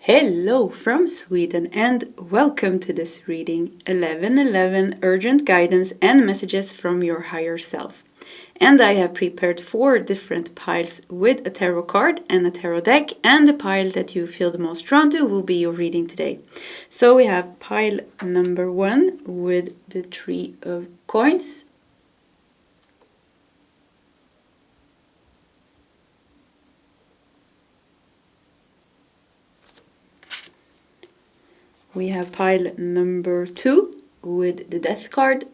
Hello from Sweden and welcome to this reading 1111 Urgent Guidance and Messages from Your Higher Self. And I have prepared 4 different piles with a tarot card and a tarot deck, and the pile that you feel the most drawn to will be your reading today. So we have pile number 1 with the 3 of coins. We have pile number 2 with the Death card.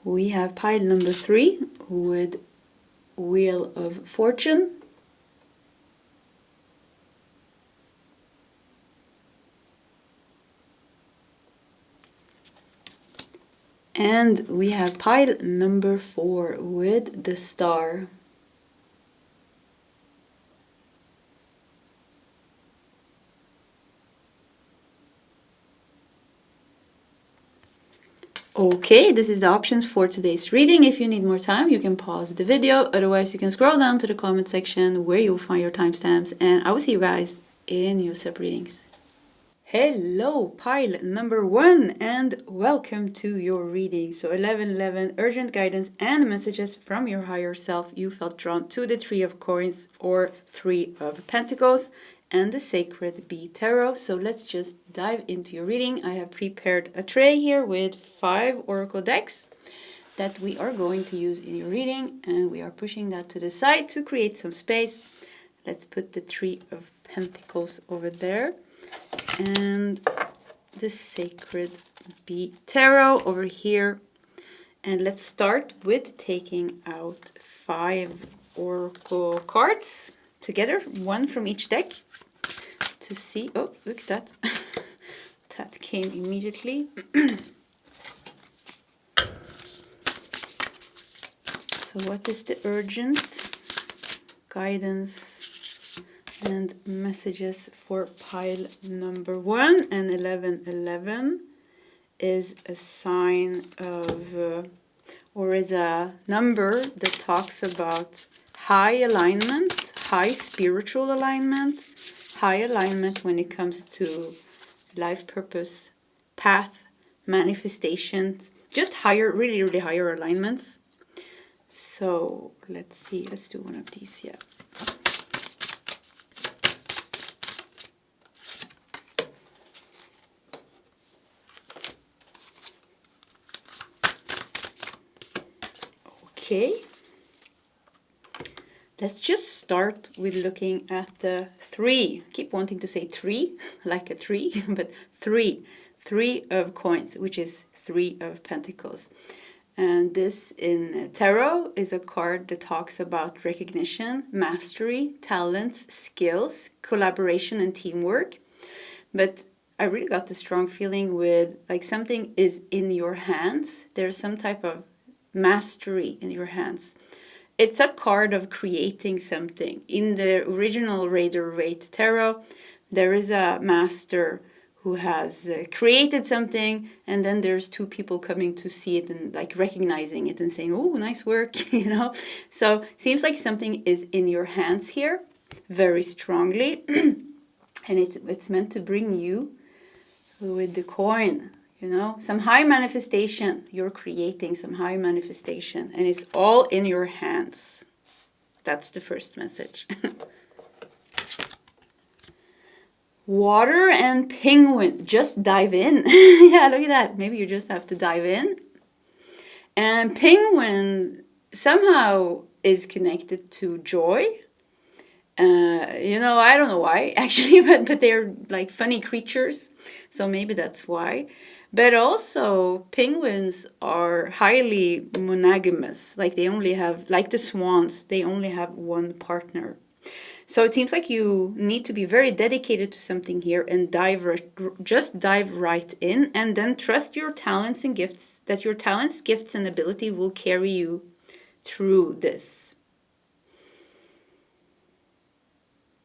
We have pile number 3 with Wheel of Fortune. And we have pile number 4 with the Star. Okay, this is the options for today's reading. If you need more time, you can pause the video. Otherwise, you can scroll down to the comment section where you'll find your timestamps. And I will see you guys in your sub-readings. Hello, pile number 1, and welcome to your reading. So 1111 urgent guidance and messages from your higher self. You felt drawn to the 3 of coins or 3 of pentacles and the sacred bee tarot. So let's just dive into your reading. I have prepared a tray here with 5 oracle decks that we are going to use in your reading, and we are pushing that to the side to create some space. Let's put the 3 of pentacles over there and the sacred bee tarot over here, and let's start with taking out 5 oracle cards together, 1 from each deck, to see. Oh, look at that. That came immediately. So what is the urgent guidance and messages for pile number 1? And 1111 is a sign of or is a number that talks about high alignment, high spiritual alignment, high alignment when it comes to life purpose, path, manifestations, just higher, really higher alignments. So let's see, let's do one of these. Yeah. Okay, let's just start with looking at the 3. I keep wanting to say 3, like a tree, but 3 of coins, which is 3 of pentacles. And this in tarot is a card that talks about recognition, mastery, talents, skills, collaboration, and teamwork. But I really got the strong feeling with like something is in your hands. There's some type of mastery in your hands. It's a card of creating something. In the original Rider-Waite tarot, there is a master who has created something, and then there's 2 people coming to see it and like recognizing it and saying, oh, nice work, you know. So seems like something is in your hands here very strongly. And it's meant to bring you with the coin, you know, some high manifestation. You're creating some high manifestation, and it's all in your hands. That's the first message. Water and penguin, just dive in. Yeah, look at that. Maybe you just have to dive in. And penguin somehow is connected to joy. You know, I don't know why actually, but they're like funny creatures, so maybe that's why. But also penguins are highly monogamous, like they only have, like the swans, they only have one partner. So it seems like you need to be very dedicated to something here and just dive right in, and then trust your talents and gifts, that your talents, gifts, and ability will carry you through this.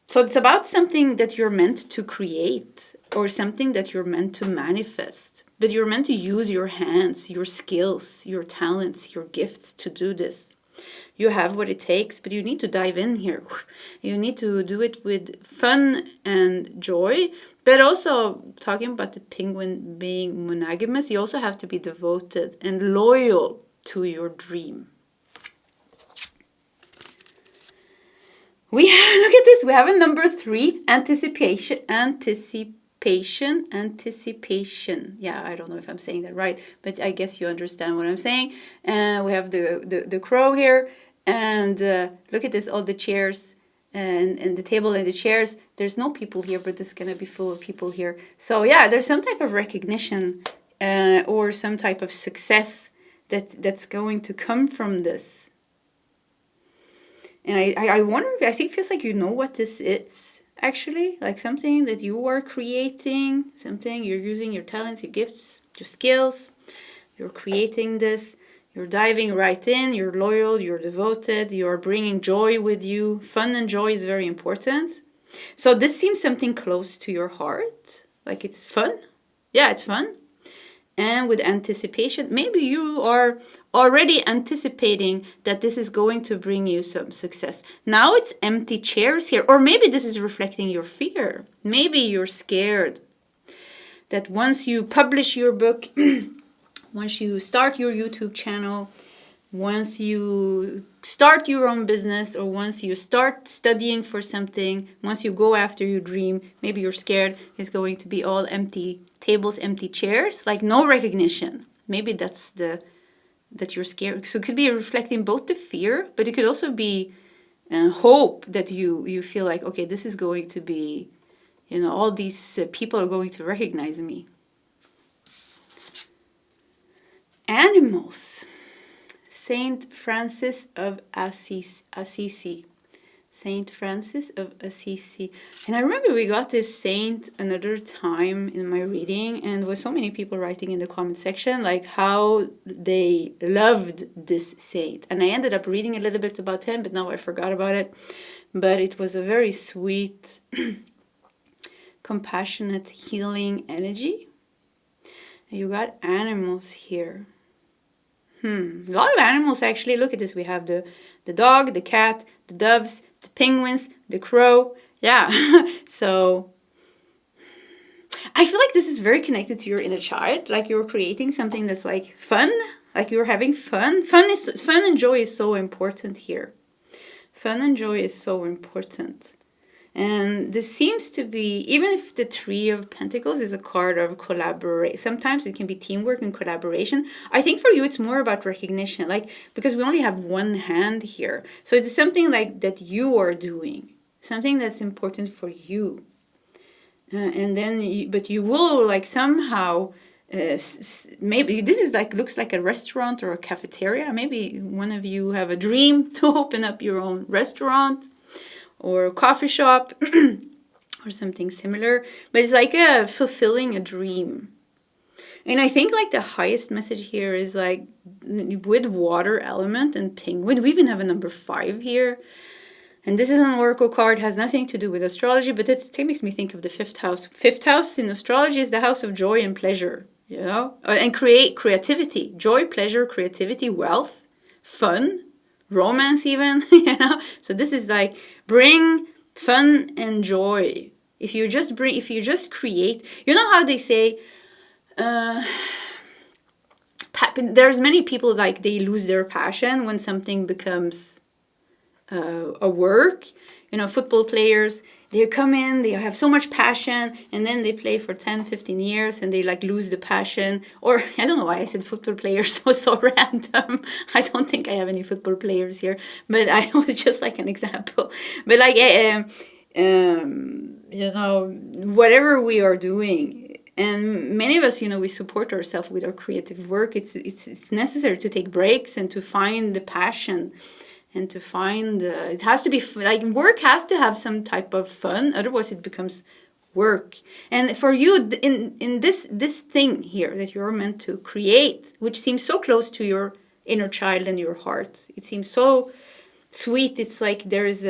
So it's about something that you're meant to create or something that you're meant to manifest. but you're meant to use your hands, your skills, your talents, your gifts to do this. You have what it takes, but you need to dive in here. You need to do it with fun and joy, but also talking about the penguin being monogamous, you also have to be devoted and loyal to your dream. Look at this, we have a number 3, anticipation. Yeah, I don't know if I'm saying that right, but I guess you understand what I'm saying. We have the crow here, and look at this, all the chairs and the table and the chairs. There's no people here, but it's gonna be full of people here. So yeah, there's some type of recognition or some type of success that's going to come from this. And I wonder, I think it feels like you know what this is, actually. Like something that you are creating, something you're using your talents, your gifts, your skills. You're creating this. You're diving right in. You're loyal. You're devoted. You're bringing joy with you. Fun and joy is very important. So this seems something close to your heart. Like it's fun. Yeah, it's fun. And with anticipation, maybe you are already anticipating that this is going to bring you some success. Now it's empty chairs here. Or maybe this is reflecting your fear. Maybe you're scared that once you publish your book, once you start your YouTube channel, once you start your own business, or once you start studying for something, once you go after your dream, maybe you're scared it's going to be all empty tables, empty chairs, like no recognition. Maybe that's that you're scared. So it could be reflecting both the fear, but it could also be hope that you feel like, okay, this is going to be, all these people are going to recognize me. Animals. Saint Francis of Assisi. Saint Francis of Assisi. And I remember we got this saint another time in my reading, and there were so many people writing in the comment section like how they loved this saint. And I ended up reading a little bit about him, but now I forgot about it. But it was a very sweet, compassionate, healing energy. And you got animals here. A lot of animals actually. Look at this. We have the dog, the cat, the doves, the penguins, the crow. Yeah. So I feel like this is very connected to your inner child. Like you're creating something that's like fun. Like you're having fun. Fun and joy is so important here. Fun and joy is so important. And this seems to be, even if the Three of Pentacles is a card of collaboration, sometimes it can be teamwork and collaboration. I think for you, it's more about recognition, like, because we only have one hand here. So it's something like that you are doing, something that's important for you. And then, but you will like somehow, maybe this is like, looks like a restaurant or a cafeteria. Maybe one of you have a dream to open up your own restaurant or a coffee shop or something similar, but it's like fulfilling a dream. And I think like the highest message here is like with water element and penguin. We even have a number 5 here, and this is an oracle card, has nothing to do with astrology, but it makes me think of the 5th house. 5th house in astrology is the house of joy and pleasure, and creativity, joy, pleasure, creativity, wealth, fun, romance even, So this is like bring fun and joy. If you just create, how they say, there's many people like they lose their passion when something becomes a work. Football players, they come in, they have so much passion, and then they play for 10, 15 years, and they like lose the passion. Or I don't know why I said football players, so random. I don't think I have any football players here, but I was just like an example. But like, whatever we are doing, and many of us, we support ourselves with our creative work. It's necessary to take breaks and to find the passion. And to find, it has to be, like, work has to have some type of fun, otherwise it becomes work. And for you, in this thing here that you're meant to create, which seems so close to your inner child and your heart, it seems so sweet. It's like there is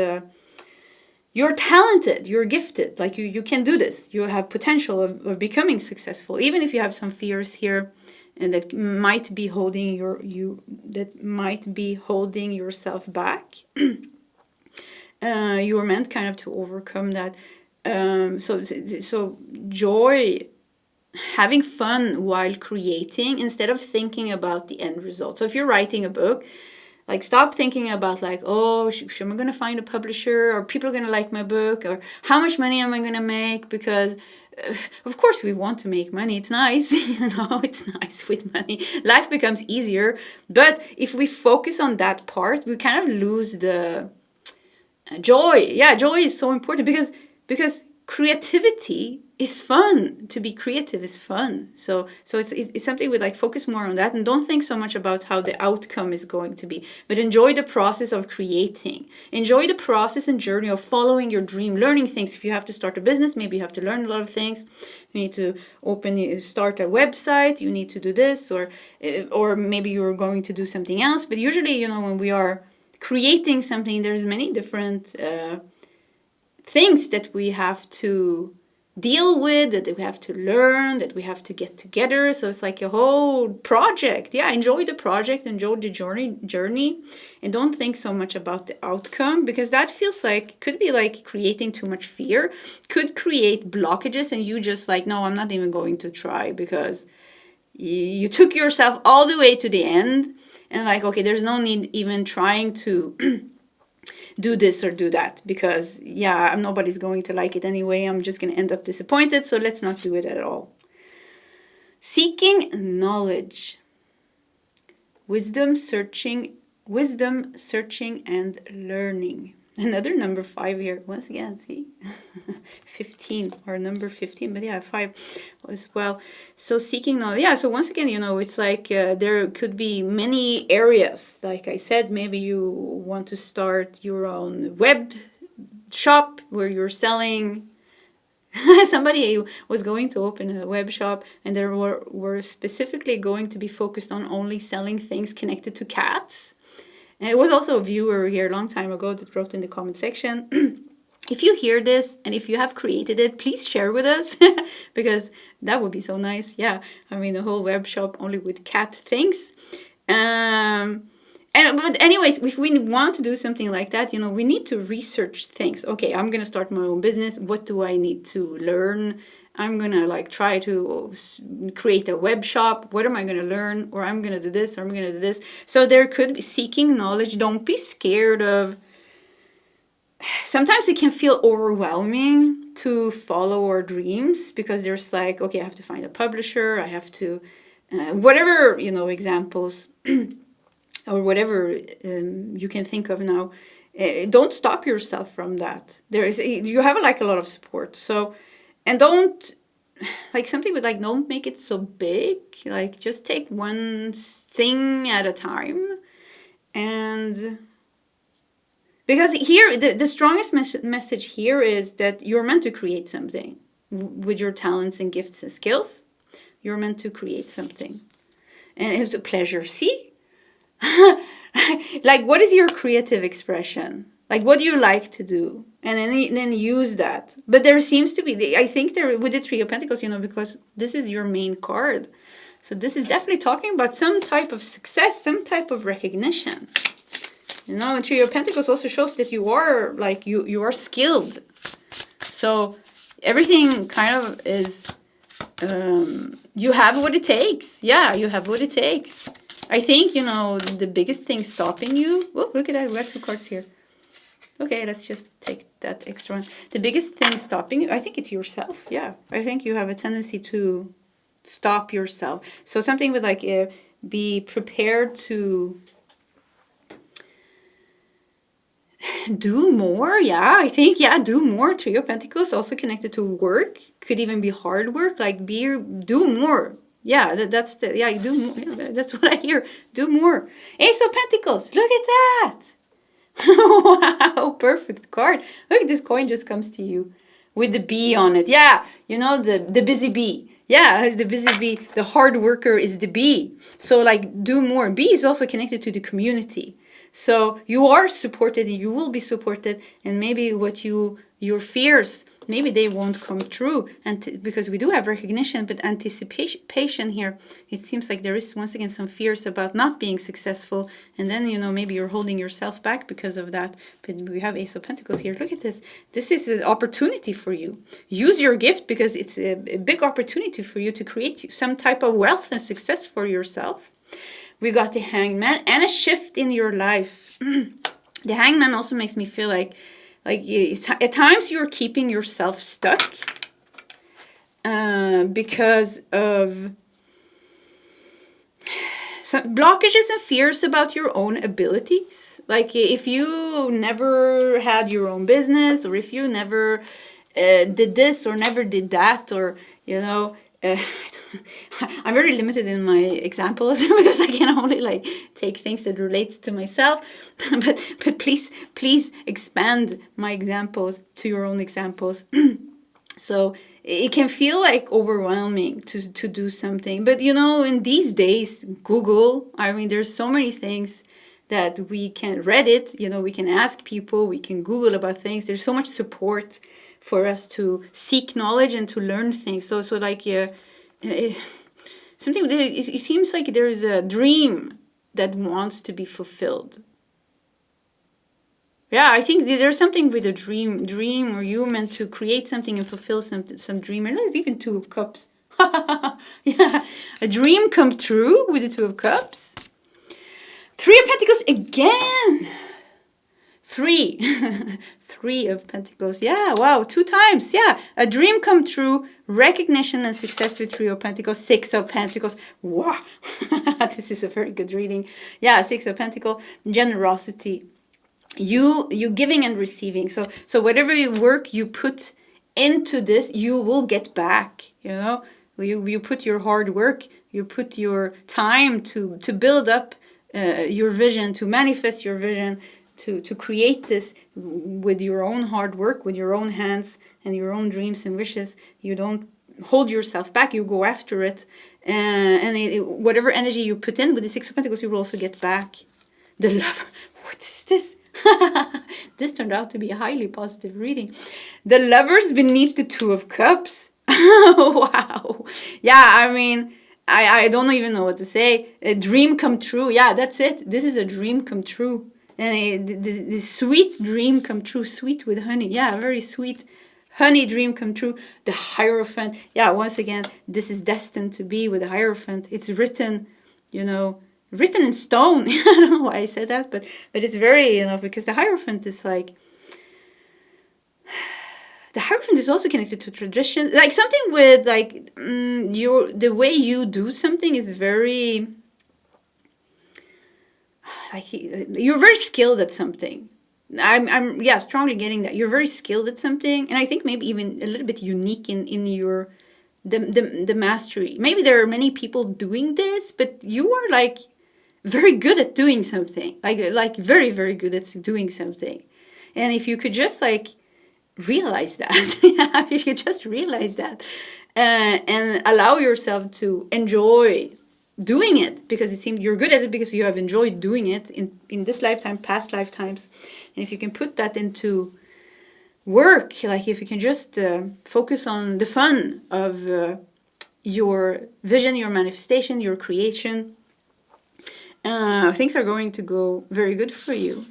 you're talented, you're gifted, like you can do this. You have potential of becoming successful, even if you have some fears here and that might be holding yourself back. You're meant kind of to overcome that. So joy, having fun while creating instead of thinking about the end result. So if you're writing a book, like, stop thinking about like, oh, am I going to find a publisher, or people are going to like my book, or how much money am I going to make? Because of course we want to make money. It's nice, it's nice with money. Life becomes easier. But if we focus on that part, we kind of lose the joy. Yeah, joy is so important because creativity is fun. To be creative is fun. So it's something we like, focus more on that and don't think so much about how the outcome is going to be, but enjoy the process of creating. Enjoy the process and journey of following your dream, learning things. If you have to start a business, maybe you have to learn a lot of things. You need to start a website, you need to do this, or maybe you're going to do something else. But usually, when we are creating something, there's many different things that we have to deal with, that we have to learn, that we have to get together. So it's like a whole project. Yeah, enjoy the project, enjoy the journey, and don't think so much about the outcome, because that feels like, could be like creating too much fear, could create blockages, and you just like, no, I'm not even going to try, because you took yourself all the way to the end, and like, okay, there's no need even trying to do this or do that, because nobody's going to like it anyway. I'm just going to end up disappointed, so let's not do it at all. Seeking knowledge. Wisdom searching and learning. Another number 5 here. Once again, see? 15, or number 15, but 5 as well. So seeking knowledge. Yeah, so once again, it's like there could be many areas. Like I said, maybe you want to start your own web shop where you're selling. Somebody was going to open a web shop, and they were specifically going to be focused on only selling things connected to cats. And it was also a viewer here a long time ago that wrote in the comment section. If you hear this and if you have created it, please share with us, because that would be so nice. Yeah, I mean, a whole web shop only with cat things. But anyways, if we want to do something like that, we need to research things. Okay, I'm going to start my own business. What do I need to learn? I'm going to try to create a web shop. What am I going to learn? Or I'm going to do this, or I'm going to do this. So there could be seeking knowledge. Don't be scared of... Sometimes it can feel overwhelming to follow our dreams, because there's like, okay, I have to find a publisher. I have to... whatever, examples... or whatever you can think of now. Don't stop yourself from that. You have a lot of support. So... And don't, something with don't make it so big. Just take one thing at a time. And because here, the strongest message here is that you're meant to create something with your talents and gifts and skills. You're meant to create something. And it's a pleasure. See? What is your creative expression? What do you like to do? And then use that. But there seems to be, I think with the Three of Pentacles, because this is your main card. So this is definitely talking about some type of success, some type of recognition. Three of Pentacles also shows that you are, you are skilled. So everything kind of is, you have what it takes. Yeah, you have what it takes. I think, the biggest thing stopping you, oh, look at that, we got 2 cards here. Okay, let's just take that extra one. The biggest thing stopping you, I think it's yourself. Yeah, I think you have a tendency to stop yourself. So something with be prepared to do more. Yeah, I think, do more. Three of Pentacles also connected to work. Could even be hard work. Do more. Yeah, do more. Yeah, that's what I hear. Do more. Ace of Pentacles. Look at that. Wow, perfect card. Look, this coin just comes to you with the bee on it. Yeah, the busy bee. Yeah, the busy bee. The hard worker is the bee. So do more. Bee is also connected to the community. So you are supported, and you will be supported, and maybe your fears, maybe they won't come true, and because we do have recognition, but anticipation here, it seems like there is once again some fears about not being successful, and then maybe you're holding yourself back because of that. But we have Ace of Pentacles here. Look at this. This is an opportunity for you. Use your gift, because it's a big opportunity for you to create some type of wealth and success for yourself. We got the Hangman and a shift in your life. The Hangman also makes me feel like at times you're keeping yourself stuck because of some blockages and fears about your own abilities. Like if you never had your own business, or if you never did this or never did that, or I'm very limited in my examples because I can only take things that relates to myself. but please expand my examples to your own examples. So it can feel like overwhelming to do something. But in these days, Google, there's so many things that we can Reddit, we can ask people, we can Google about things. There's so much support for us to seek knowledge and to learn things. So something, it seems like there is a dream that wants to be fulfilled. Yeah, I think there's something with a dream, or you meant to create something and fulfill some dream. And there's even Two of Cups. Yeah, a dream come true with the Two of Cups. Three of Pentacles again. Three of Pentacles. Yeah, wow, 2 times. Yeah, a dream come true, recognition and success with Three of Pentacles. 6 of Pentacles. Wow, this is a very good reading. Yeah, 6 of Pentacles, generosity. You giving and receiving. So whatever work you put into this, you will get back. You put your hard work, you put your time to build up your vision, to manifest your vision, to create this with your own hard work, with your own hands and your own dreams and wishes. You don't hold yourself back, you go after it. Whatever energy you put in with the 6 of Pentacles, you will also get back. The Lover. What is this? This turned out to be a highly positive reading. The Lovers beneath the Two of Cups. Wow. Yeah, I don't even know what to say. A dream come true. Yeah, that's it. This is a dream come true. And the sweet dream come true. Sweet with honey. Yeah, very sweet. Honey dream come true. The Hierophant. Yeah, once again, this is destined to be with the Hierophant. It's written, written in stone. I don't know why I said that, but it's very, because the Hierophant is like, the Hierophant is also connected to tradition. Like something with the way you do something is very, you're very skilled at something. I'm strongly getting that. You're very skilled at something, and I think maybe even a little bit unique in your the mastery. Maybe there are many people doing this, but you are very good at doing something. Like very, very good at doing something. And if you could just realize that, if you could just realize that, and allow yourself to enjoy doing it, because it seems you're good at it because you have enjoyed doing it in this lifetime, past lifetimes. And if you can put that into work, if you can just focus on the fun of your vision, your manifestation, your creation, things are going to go very good for you.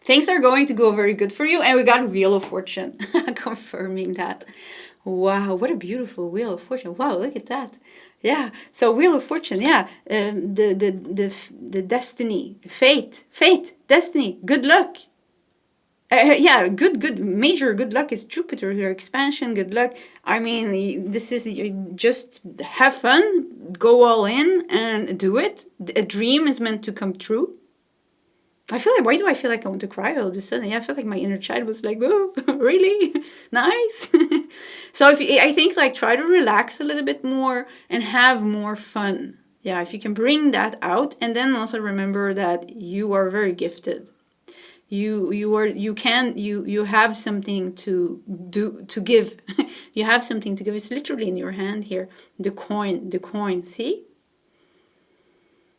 Things are going to go very good for you. And we got Wheel of Fortune confirming that. Wow, what a beautiful Wheel of Fortune. Wow, look at that. Yeah, so Wheel of Fortune, yeah. The destiny, fate, destiny, good luck. Good, major good luck is Jupiter here. Expansion, good luck. This is, just have fun, go all in and do it. A dream is meant to come true. Why do I feel like I want to cry all of a sudden? I feel like my inner child was like, oh, really? Nice. So I think try to relax a little bit more and have more fun. Yeah, if you can bring that out, and then also remember that you are very gifted. You have something to give. You have something to give. It's literally in your hand here. The coin, see?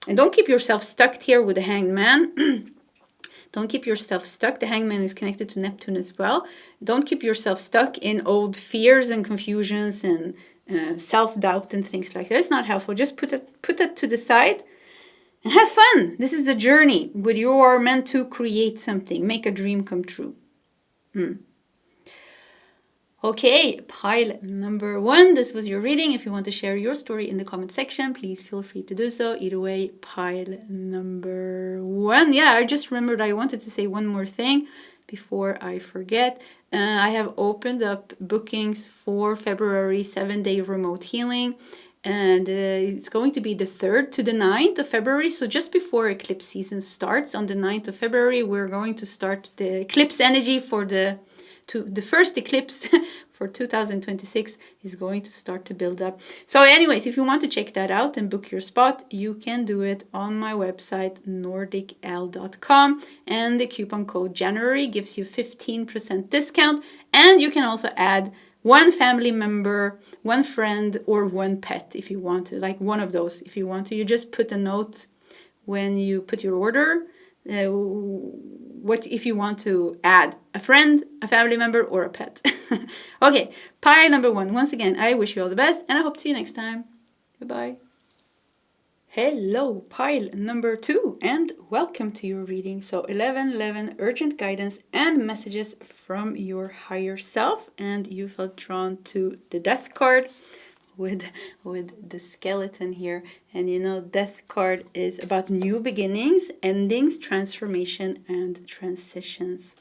And don't keep yourself stuck here with the Hanged Man. Don't keep yourself stuck. The Hanged Man is connected to Neptune as well. Don't keep yourself stuck in old fears and confusions and self-doubt and things like that. It's not helpful. Just put that to the side and have fun. This is the journey. But you are meant to create something. Make a dream come true. Okay, pile number 1. This was your reading. If you want to share your story in the comment section, please feel free to do so. Either way, pile number 1. Yeah, I just remembered I wanted to say one more thing before I forget. I have opened up bookings for February 7-day remote healing. And it's going to be the 3rd to the 9th of February. So just before eclipse season starts on the 9th of February, we're going to start the eclipse energy for the first eclipse for 2026 is going to start to build up. So anyways, if you want to check that out and book your spot, you can do it on my website, nordicl.com. And the coupon code January gives you 15% discount. And you can also add one family member, one friend, or one pet if you want to. Like one of those if you want to. You just put a note when you put your order. What if you want to add a friend, a family member, or a pet. Okay, pile number 1. Once again, I wish you all the best, and I hope to see you next time. Goodbye. Hello, pile number 2, and welcome to your reading. So 1111, urgent guidance and messages from your higher self, and you felt drawn to the Death card with the skeleton here. And you know, Death card is about new beginnings, endings, transformation, and transitions.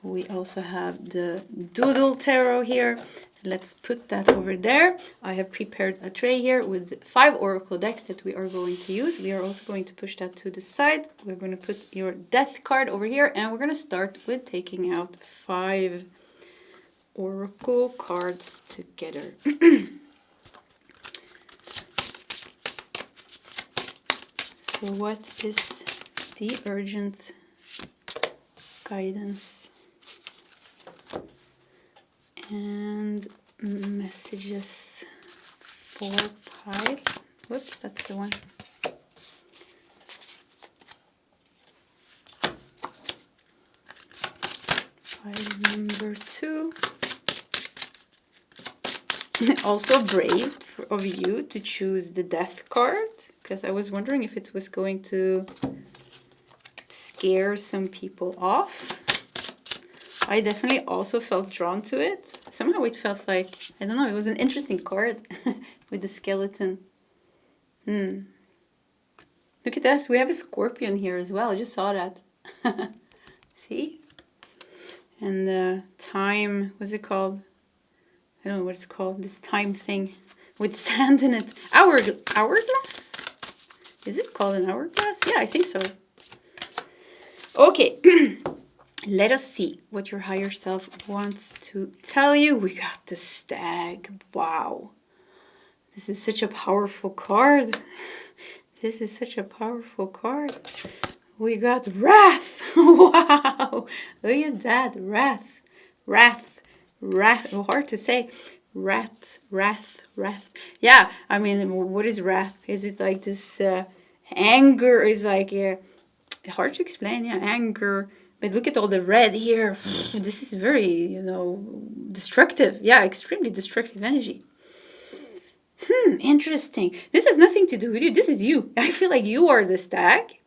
We also have the Doodle Tarot here. Let's put that over there. I have prepared a tray here with 5 oracle decks that we are going to use. We are also going to push that to the side. We're going to put your Death card over here, and we're going to start with taking out 5 oracle cards together. So what is the urgent guidance and messages for pile? Whoops, that's the one. Pile number 2. Also brave of you to choose the Death card, because I was wondering if it was going to scare some people off. I definitely also felt drawn to it. Somehow it felt like, I don't know, it was an interesting card with the skeleton. Look at us, we have a scorpion here as well. I just saw that. See? And time, what's it called? I don't know what it's called, this time thing with sand in it. Hourglass? Is it called an hourglass? Yeah, I think so. Okay, let us see what your higher self wants to tell you. We got the Stag. Wow. This is such a powerful card. This is such a powerful card. We got Wrath. Wow. Look at that. Wrath. Hard to say. Wrath. Yeah, I mean, what is wrath? Is it like this anger? Is like hard to explain. Yeah, anger. But look at all the red here. This is very, destructive. Yeah, extremely destructive energy. Interesting. This has nothing to do with you. This is you. I feel like you are the Stag.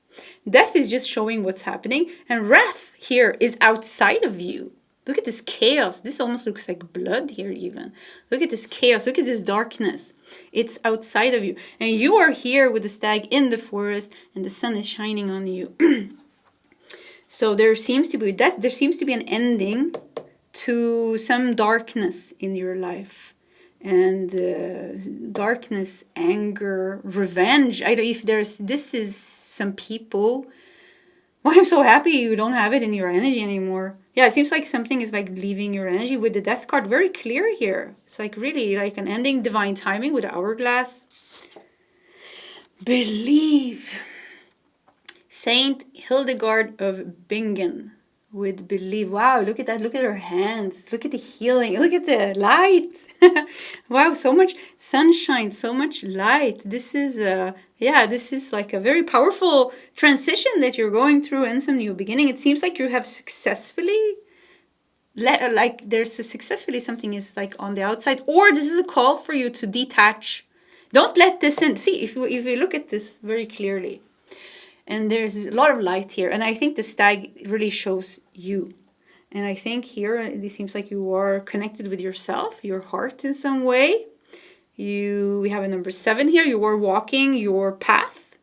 Death is just showing what's happening. And wrath here is outside of you. Look at this chaos. This almost looks like blood here even. Look at this chaos. Look at this darkness. It's outside of you. And you are here with the Stag in the forest and the sun is shining on you. So there seems to be that. There seems to be an ending to some darkness in your life. And darkness, anger, revenge. I don't know if this is some people. Well, I'm so happy you don't have it in your energy anymore. Yeah, it seems like something is like leaving your energy with the Death card. Very clear here. It's like really like an ending, divine timing with the hourglass. Believe. Saint Hildegard of Bingen. with belief. Wow, look at that. Look at her hands. Look at the healing. Look at the light. Wow, so much sunshine, so much light. This is this is like a very powerful transition that you're going through and some new beginning. It seems like you have successfully successfully something is like on the outside, or this is a call for you to detach. Don't let this in. See, if you look at this very clearly, and there's a lot of light here, and I think the stag really shows you. And I think here it seems like you are connected with yourself, your heart in some way. We have a number 7 here. You are walking your path.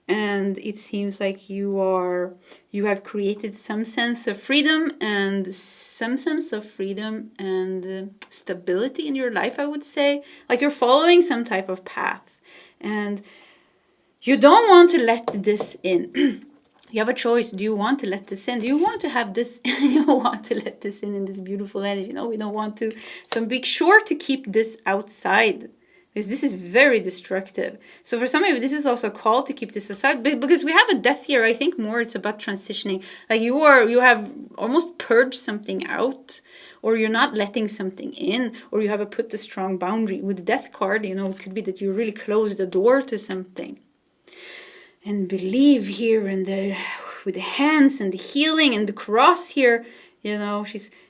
And it seems like you have created some sense of freedom and stability in your life, I would say. Like you're following some type of path. And you don't want to let this in. You have a choice. Do you want to let this in? Do you want to have this? You want to let this in this beautiful energy? No, we don't want to. So be sure to keep this outside, because this is very destructive. So for some of you, this is also a call to keep this aside, because we have a death here. I think more it's about transitioning. Like you have almost purged something out, or you're not letting something in, or you have put a strong boundary. With the death card, it could be that you really close the door to something. And believe here with the hands and the healing and the cross here,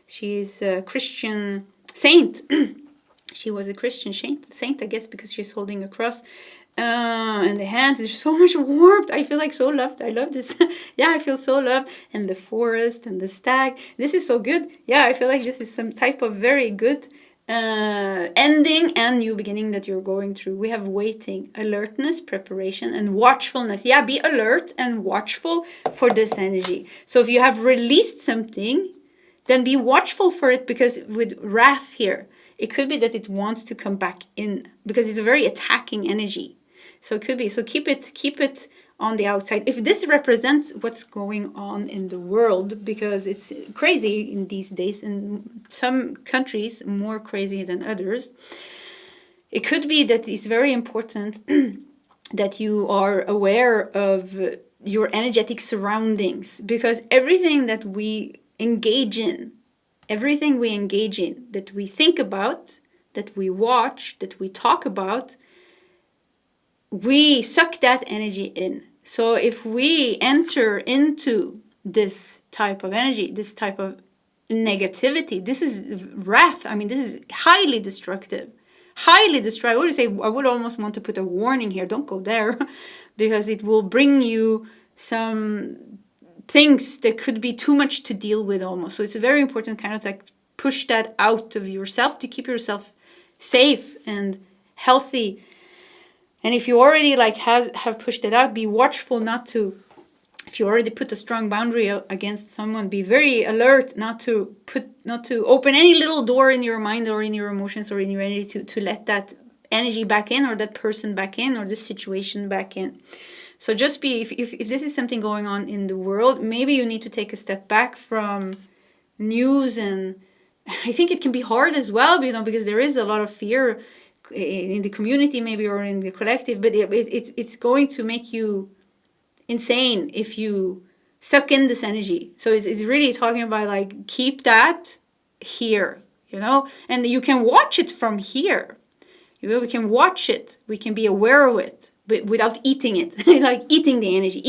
she's a Christian saint. She was a Christian saint, I guess, because she's holding a cross. And the hands, there's so much warmth. I feel like so loved. I love this. Yeah, I feel so loved. And the forest and the stag. This is so good. Yeah, I feel like this is some type of very good ending and new beginning that you're going through. We have waiting, alertness, preparation, and watchfulness. Yeah, be alert and watchful for this energy. So if you have released something, then be watchful for it, because with wrath here, it could be that it wants to come back in, because it's a very attacking energy. So it could be. So keep it on the outside. If this represents what's going on in the world, because it's crazy in these days, in some countries more crazy than others, it could be that it's very important that you are aware of your energetic surroundings, because everything that we engage in, that we think about, that we watch, that we talk about, we suck that energy in. So if we enter into this type of energy, this type of negativity, this is wrath. I mean, this is highly destructive. Highly destructive. I would almost want to put a warning here. Don't go there, because it will bring you some things that could be too much to deal with almost. So it's a very important kind of like push that out of yourself to keep yourself safe and healthy. And if you already have pushed it out, be watchful not to, if you already put a strong boundary against someone, be very alert not to open any little door in your mind or in your emotions or in your energy to let that energy back in, or that person back in, or this situation back in. So just be, if this is something going on in the world, maybe you need to take a step back from news. And I think it can be hard as well, because there is a lot of fear in the community maybe, or in the collective, but it's going to make you insane if you suck in this energy. So it's really talking about like, keep that here, and you can watch it from here. We can watch it, we can be aware of it, but without eating it. Like eating the energy.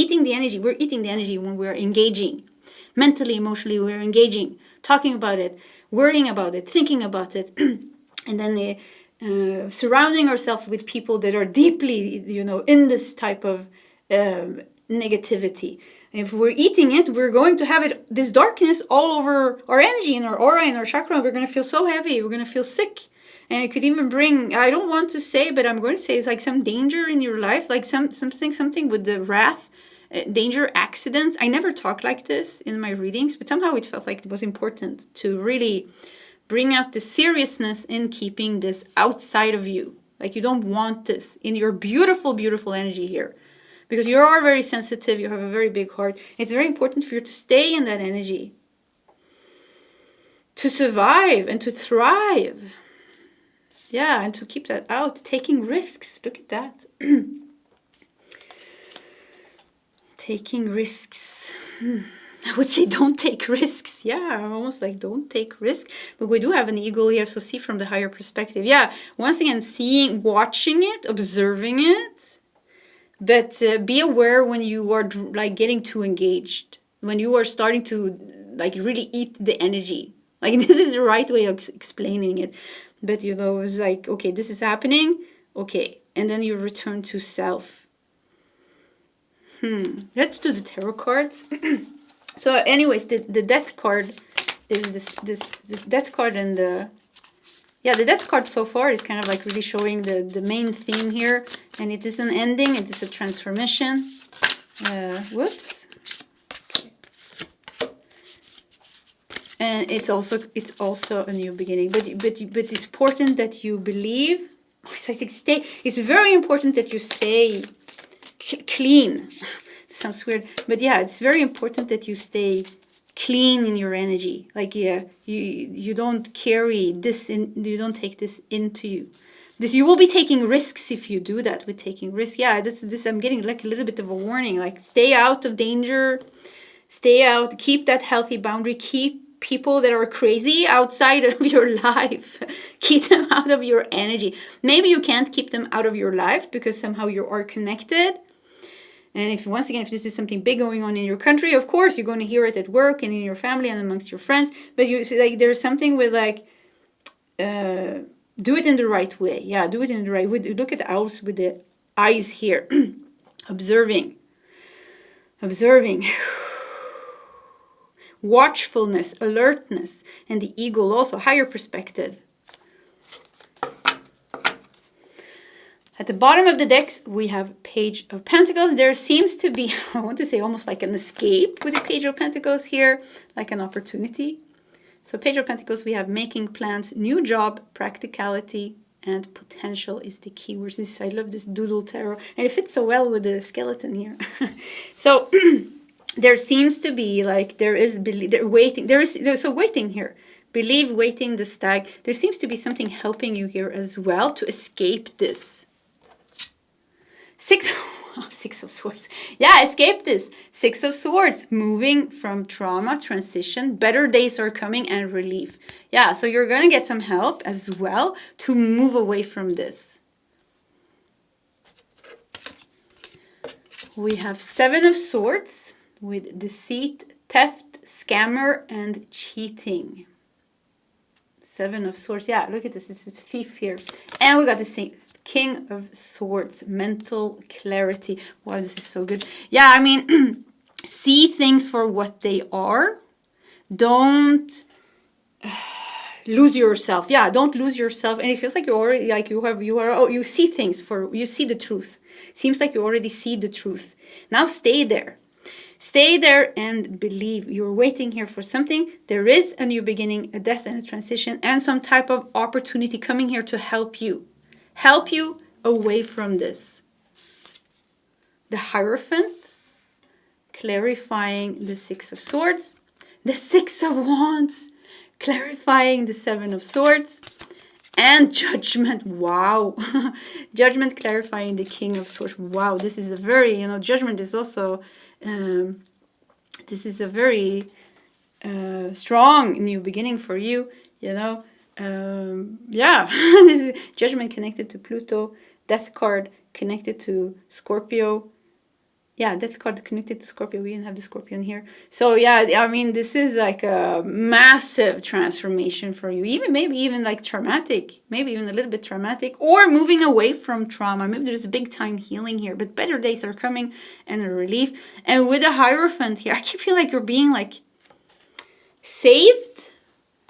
We're eating the energy when we're engaging. Mentally, emotionally, we're engaging, talking about it, worrying about it, thinking about it. And then surrounding ourselves with people that are deeply, in this type of negativity. If we're eating it, we're going to have this darkness all over our energy, in our aura, in our chakra. We're going to feel so heavy. We're going to feel sick. And it could even bring, I don't want to say, but I'm going to say it's like some danger in your life, like something with the wrath, danger, accidents. I never talk like this in my readings, but somehow it felt like it was important to really bring out the seriousness in keeping this outside of you. Like you don't want this in your beautiful, beautiful energy here, because you are very sensitive. You have a very big heart. It's very important for you to stay in that energy, to survive and to thrive. Yeah, and to keep that out, taking risks. Look at that. Taking risks. I would say don't take risks. Yeah, almost like don't take risks. But we do have an eagle here, so see from the higher perspective. Yeah, once again, seeing, watching it, observing it. But be aware when you are like getting too engaged, when you are starting to like really eat the energy. Like this is the right way of explaining it. But you know, it's like, okay, this is happening. Okay, and then you return to self. Let's do the tarot cards. So anyways, the death card is this death card, and the death card so far is kind of like really showing the main theme here, and it is an ending, it is a transformation. Whoops. Okay. And it's also a new beginning, but it's important that you believe. I think it's very important that you stay clean. Sounds weird, but yeah, it's very important that you stay clean in your energy. Like, yeah, you don't carry this in, you don't take this into you. This, you will be taking risks if you do that. With taking risks, yeah, this I'm getting like a little bit of a warning. Like, stay out of danger, stay out, keep that healthy boundary, keep people that are crazy outside of your life. Keep them out of your energy. Maybe you can't keep them out of your life because somehow you are connected. And if, once again, if this is something big going on in your country, of course, you're going to hear it at work and in your family and amongst your friends. But you see, like, there's something with, like, do it in the right way. Yeah, do it in the right way. Look at the owls with the eyes here. Observing. Watchfulness, alertness. And the eagle also, higher perspective. At the bottom of the decks, we have Page of Pentacles. There seems to be, I want to say almost like an escape with the Page of Pentacles here, like an opportunity. So Page of Pentacles, we have making plans, new job, practicality, and potential is the keywords. I love this doodle tarot, and it fits so well with the skeleton here. So there seems to be like, waiting here. Believe, waiting, the stag. There seems to be something helping you here as well to escape this. Six of Swords. Yeah, escape this. 6 of Swords. Moving from trauma, transition. Better days are coming and relief. Yeah, so you're going to get some help as well to move away from this. We have 7 of Swords with deceit, theft, scammer, and cheating. 7 of Swords. Yeah, look at this. It's a thief here. And we got the King of Swords, mental clarity. Wow, this is so good. Yeah, I mean, see things for what they are. Don't lose yourself. Yeah, don't lose yourself. And it feels like you already, like you see things you see the truth. Seems like you already see the truth. Now stay there. Stay there and believe. You're waiting here for something. There is a new beginning, a death and a transition, and some type of opportunity coming here to help you. Help you away from this. The Hierophant, clarifying the 6 of Swords. The 6 of Wands, clarifying the 7 of Swords. And Judgment, wow. Judgment, clarifying the King of Swords. Wow, this is a very, Judgment is also, this is a very strong new beginning for you, yeah, this is Judgment connected to Pluto, Death card connected to Scorpio. Yeah, Death card connected to Scorpio. We didn't have the Scorpion here. So yeah, I mean, this is like a massive transformation for you. Maybe even like traumatic, maybe even a little bit traumatic, or moving away from trauma. Maybe there's a big time healing here, but better days are coming and a relief. And with the Hierophant here, I keep feeling like you're being like saved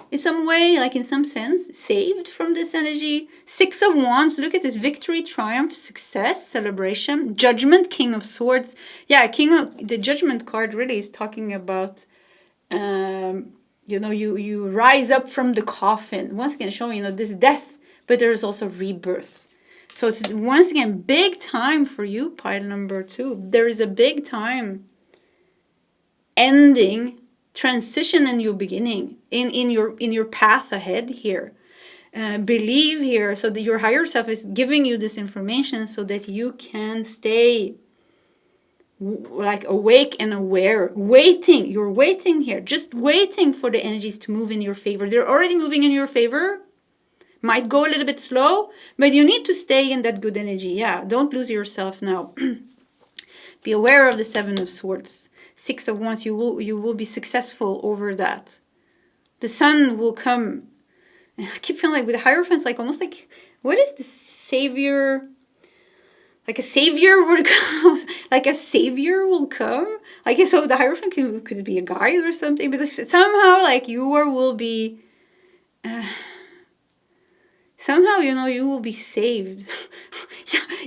in some way, like in some sense, saved from this energy. 6 of Wands, look at this, victory, triumph, success, celebration, Judgment, King of Swords. Yeah, the Judgment card really is talking about, you rise up from the coffin. Once again, showing, this death, but there's also rebirth. So it's once again, big time for you, pile number 2. There is a big time ending, transition and new beginning in your path ahead here. Believe here, so that your higher self is giving you this information so that you can stay like awake and aware, waiting. You're waiting here, just waiting for the energies to move in your favor. They're already moving in your favor. Might go a little bit slow, but you need to stay in that good energy. Yeah, don't lose yourself now. Be aware of the Seven of Swords. Six of Wands, you will be successful over that. The sun will come. I keep feeling like with the Hierophants, like almost like, what is the savior? Like a savior would come. Like a savior will come. I guess so the Hierophant could be a guide or something, but somehow like you will be... somehow, you know, you will be saved.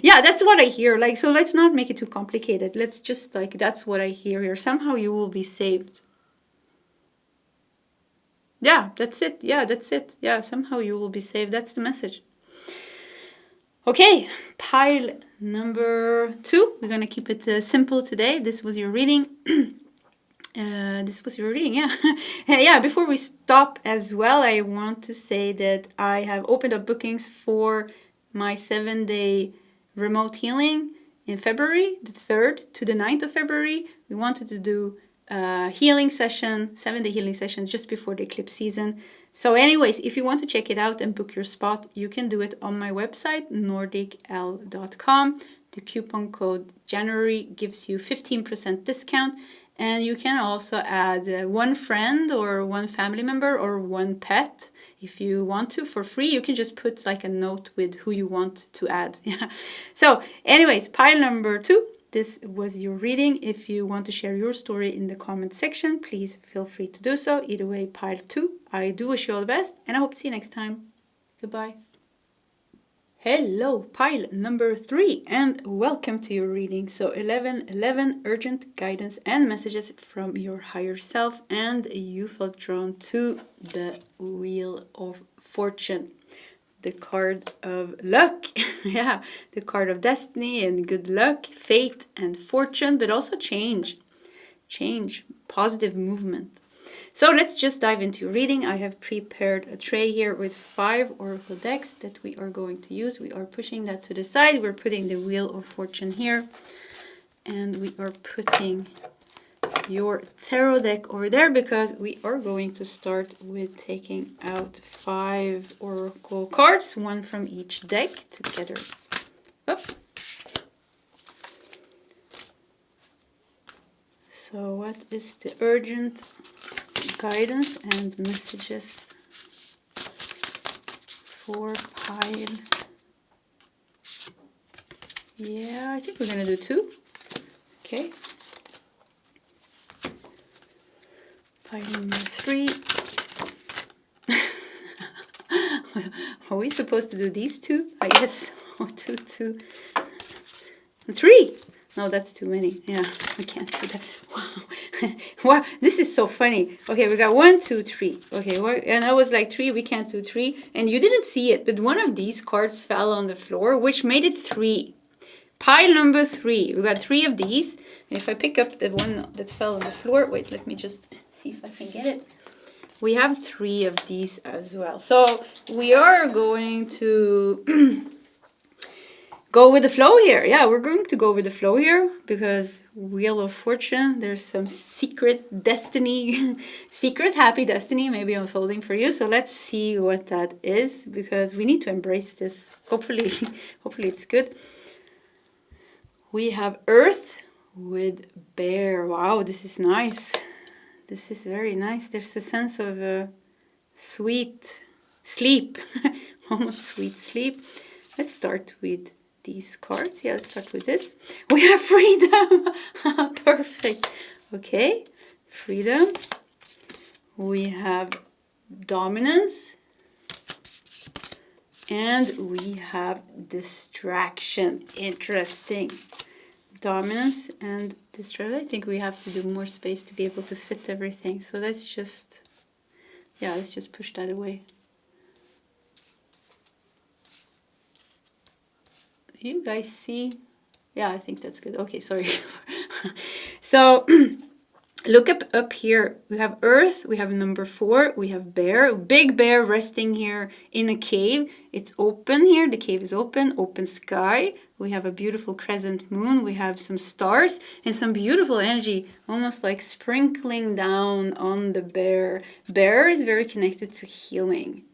yeah, that's what I hear. Like, so let's not make it too complicated. Let's just, like, that's what I hear here. Somehow you will be saved. Yeah, that's it. Yeah, that's it. Yeah, somehow you will be saved. That's the message. Okay, pile number 2. We're going to keep it simple today. This was your reading. Yeah. Yeah, before we stop as well, I want to say that I have opened up bookings for my 7-day remote healing in February, the 3rd to the 9th of February. We wanted to do a healing session, 7-day healing session just before the eclipse season. So anyways, if you want to check it out and book your spot, you can do it on my website, nordicl.com. The coupon code January gives you 15% discount. And you can also add one friend or one family member or one pet if you want to for free. You can just put like a note with who you want to add. Yeah. So anyways, pile number 2. This was your reading. If you want to share your story in the comment section, please feel free to do so. Either way, pile 2. I do wish you all the best and I hope to see you next time. Goodbye. Hello, pile number 3, and welcome to your reading. So 11, urgent guidance and messages from your higher self, and you felt drawn to the Wheel of Fortune, the card of luck. Yeah, the card of destiny and good luck, fate and fortune, but also change, positive movement. So let's just dive into reading. I have prepared a tray here with 5 oracle decks that we are going to use. We are pushing that to the side. We're putting the Wheel of Fortune here. And we are putting your tarot deck over there because we are going to start with taking out 5 oracle cards, one from each deck together. Up. So what is the urgent guidance and messages for pile? Yeah, I think we're gonna do 2. Okay. Pile number 3. Are we supposed to do these 2? I guess. Oh, 2, 2, 3. No, that's too many. Yeah, we can't do that. Wow. Wow, this is so funny. Okay, we got 1, 2, 3. Okay, and I was like 3, we can't do 3. And you didn't see it, but one of these cards fell on the floor, which made it 3. Pile number 3. We got 3 of these. And if I pick up the one that fell on the floor, wait, let me just see if I can get it. We have 3 of these as well. So we are going to go with the flow here. Yeah, we're going to go with the flow here because Wheel of Fortune, there's some secret destiny, secret happy destiny maybe unfolding for you. So let's see what that is because we need to embrace this. Hopefully it's good. We have Earth with Bear. Wow, this is nice. This is very nice. There's a sense of sweet sleep, almost sweet sleep. Let's start with these cards. Yeah, let's start with this. We have freedom. Perfect. Okay, freedom. We have dominance. And we have distraction. Interesting. Dominance and distraction. I think we have to do more space to be able to fit everything. So let's just, yeah, let's just push that away. You guys see? Yeah, I think that's good. Okay, sorry. So Look up here. We have Earth, we have number 4, we have bear, big bear resting here in a cave. It's open here, the cave is open sky. We have a beautiful crescent moon, we have some stars and some beautiful energy, almost like sprinkling down on the bear. Bear is very connected to healing.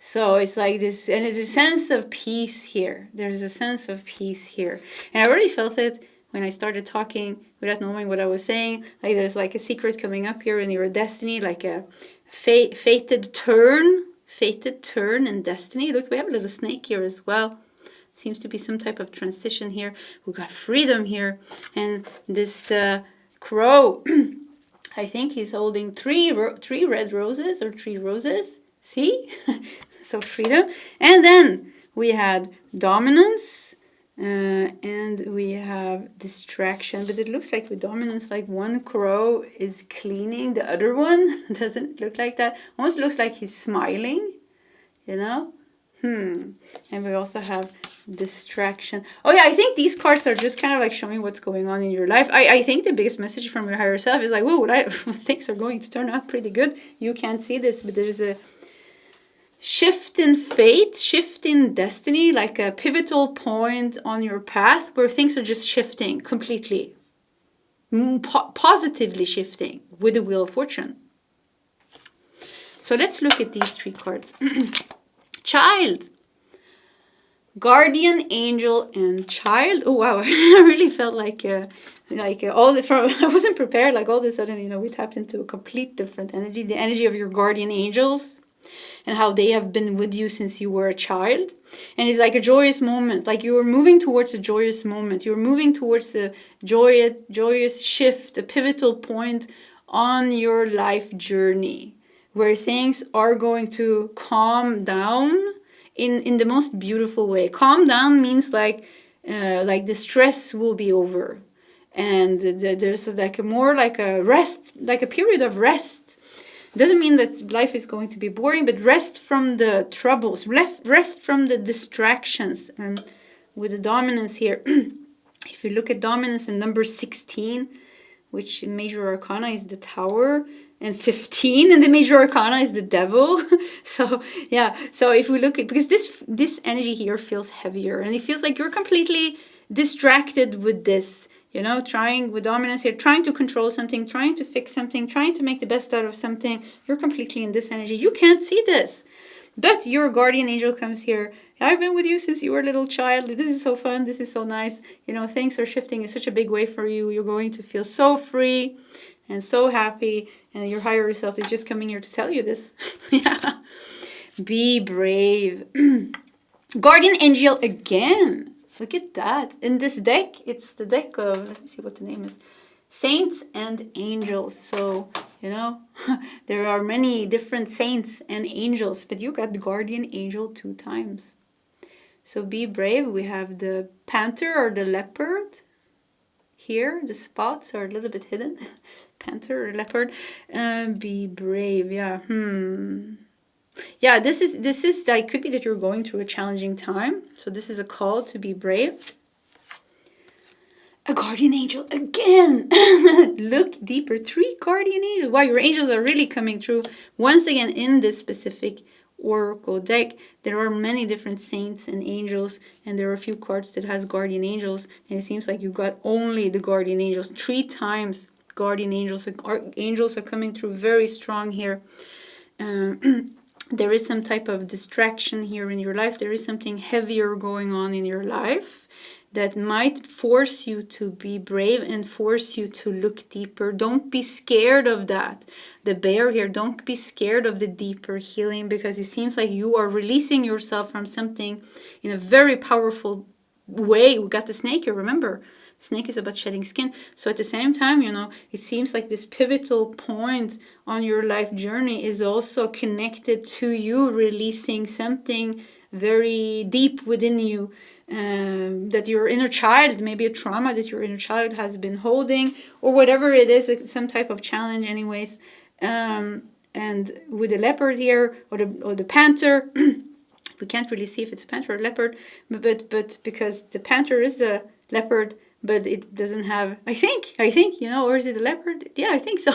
So it's like this, and it's a sense of peace here. There's a sense of peace here. And I already felt it when I started talking without knowing what I was saying. Like there's like a secret coming up here in your destiny, like a fated turn in destiny. Look, we have a little snake here as well. Seems to be some type of transition here. We've got freedom here. And this crow, I think he's holding three red roses or 3 roses. See? So freedom. And then we had dominance. And we have distraction, but it looks like with dominance, like one crow is cleaning the other one. Doesn't look like that. Almost looks like he's smiling, you know? And we also have distraction. Oh yeah, I think these cards are just kind of like showing what's going on in your life. I think the biggest message from your higher self is like, whoa, things are going to turn out pretty good. You can't see this, but there's a shift in fate, shift in destiny, like a pivotal point on your path where things are just shifting completely, positively shifting with the Wheel of Fortune. So let's look at these 3 cards. Child, guardian, angel, and child. Oh wow, I really felt like all the I wasn't prepared. Like all of a sudden, we tapped into a complete different energy, the energy of your guardian angels, and how they have been with you since you were a child. And it's like a joyous moment, like you were moving towards a joyous moment. You're moving towards a joyous shift, a pivotal point on your life journey where things are going to calm down in the most beautiful way. Calm down means like the stress will be over. And there's like a rest, like a period of rest. Doesn't mean that life is going to be boring, but rest from the troubles, rest from the distractions. And with the dominance here, if you look at dominance in number 16, which in major arcana is the Tower, and 15 in the major arcana is the Devil. So yeah, so if we look at, because this energy here feels heavier, and it feels like you're completely distracted with this. Trying with dominance here, trying to control something, trying to fix something, trying to make the best out of something. You're completely in this energy. You can't see this. But your guardian angel comes here. I've been with you since you were a little child. This is so fun. This is so nice. Things are shifting in such a big way for you. You're going to feel so free and so happy. And your higher self is just coming here to tell you this. Yeah. Be brave. Guardian angel again. Look at that. In this deck, it's the deck of, let me see what the name is, Saints and Angels. So, there are many different saints and angels, but you got the guardian angel 2 times. So be brave. We have the panther or the leopard. Here, the spots are a little bit hidden. Panther or leopard. Be brave, yeah. Yeah, this is like, could be that you're going through a challenging time. So this is a call to be brave. A guardian angel again. Look deeper. 3 guardian angels. Wow, your angels are really coming through. Once again, in this specific oracle deck, there are many different saints and angels, and there are a few cards that has guardian angels, and it seems like you got only the guardian angels. 3 times guardian angels. Angels are coming through very strong here. There is some type of distraction here in your life. There is something heavier going on in your life that might force you to be brave and force you to look deeper. Don't be scared of that. The bear here, don't be scared of the deeper healing, because it seems like you are releasing yourself from something in a very powerful way. We got the snake here, remember? Snake is about shedding skin. So at the same time, it seems like this pivotal point on your life journey is also connected to you releasing something very deep within you, that your inner child, maybe a trauma that your inner child has been holding, or whatever it is, some type of challenge anyways. And with the leopard here, or the panther, we can't really see if it's a panther or leopard, but because the panther is a leopard, but it doesn't have, I think, or is it a leopard? Yeah, I think so.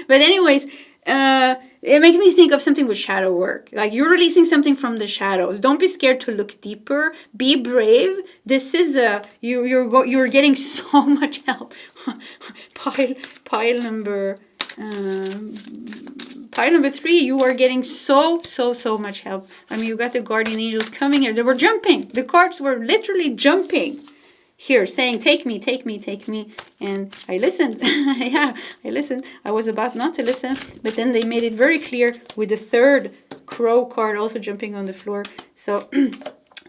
But anyways, it makes me think of something with shadow work. Like you're releasing something from the shadows. Don't be scared to look deeper. Be brave. This is you're getting so much help. Pile number 3, you are getting so much help. I mean, you got the guardian angels coming here. They were jumping. The cards were literally jumping here, saying, take me. And I listened. Yeah, I listened. I was about not to listen, but then they made it very clear with the third crow card also jumping on the floor. So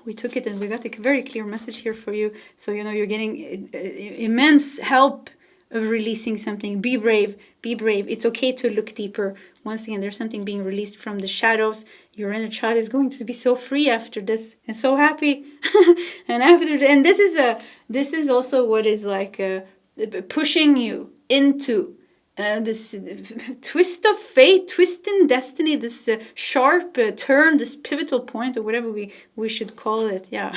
we took it and we got a very clear message here for you. So, you're getting immense help of releasing something. Be brave. It's okay to look deeper. Once again, there's something being released from the shadows. Your inner child is going to be so free after this and so happy. And this is also what is like pushing you into this twist of fate, twist in destiny, this sharp turn, this pivotal point, or whatever we should call it. Yeah.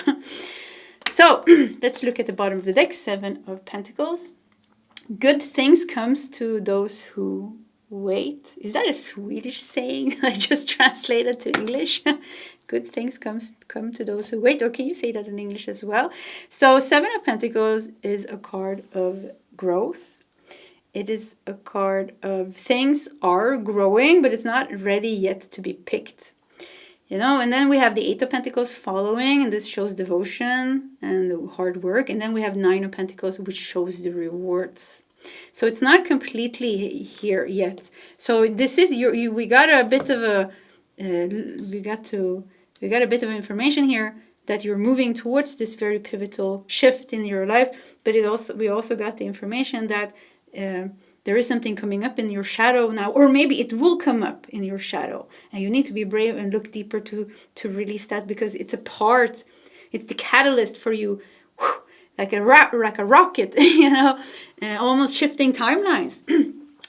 So let's look at the bottom of the deck. 7 of Pentacles. Good things comes to those who wait. Is that a Swedish saying I just translated to English? Good things come to those who wait. Or can you say that in English as well? So 7 of Pentacles is a card of growth. It is a card of things are growing, but it's not ready yet to be picked. And then we have the 8 of Pentacles following, and this shows devotion and hard work. And then we have 9 of Pentacles, which shows the rewards. So it's not completely here yet. So this is we got a bit of a we got a bit of information here that you're moving towards this very pivotal shift in your life. But we also got the information that there is something coming up in your shadow now, or maybe it will come up in your shadow, and you need to be brave and look deeper to release that, because it's it's the catalyst for you, like a rocket, almost shifting timelines,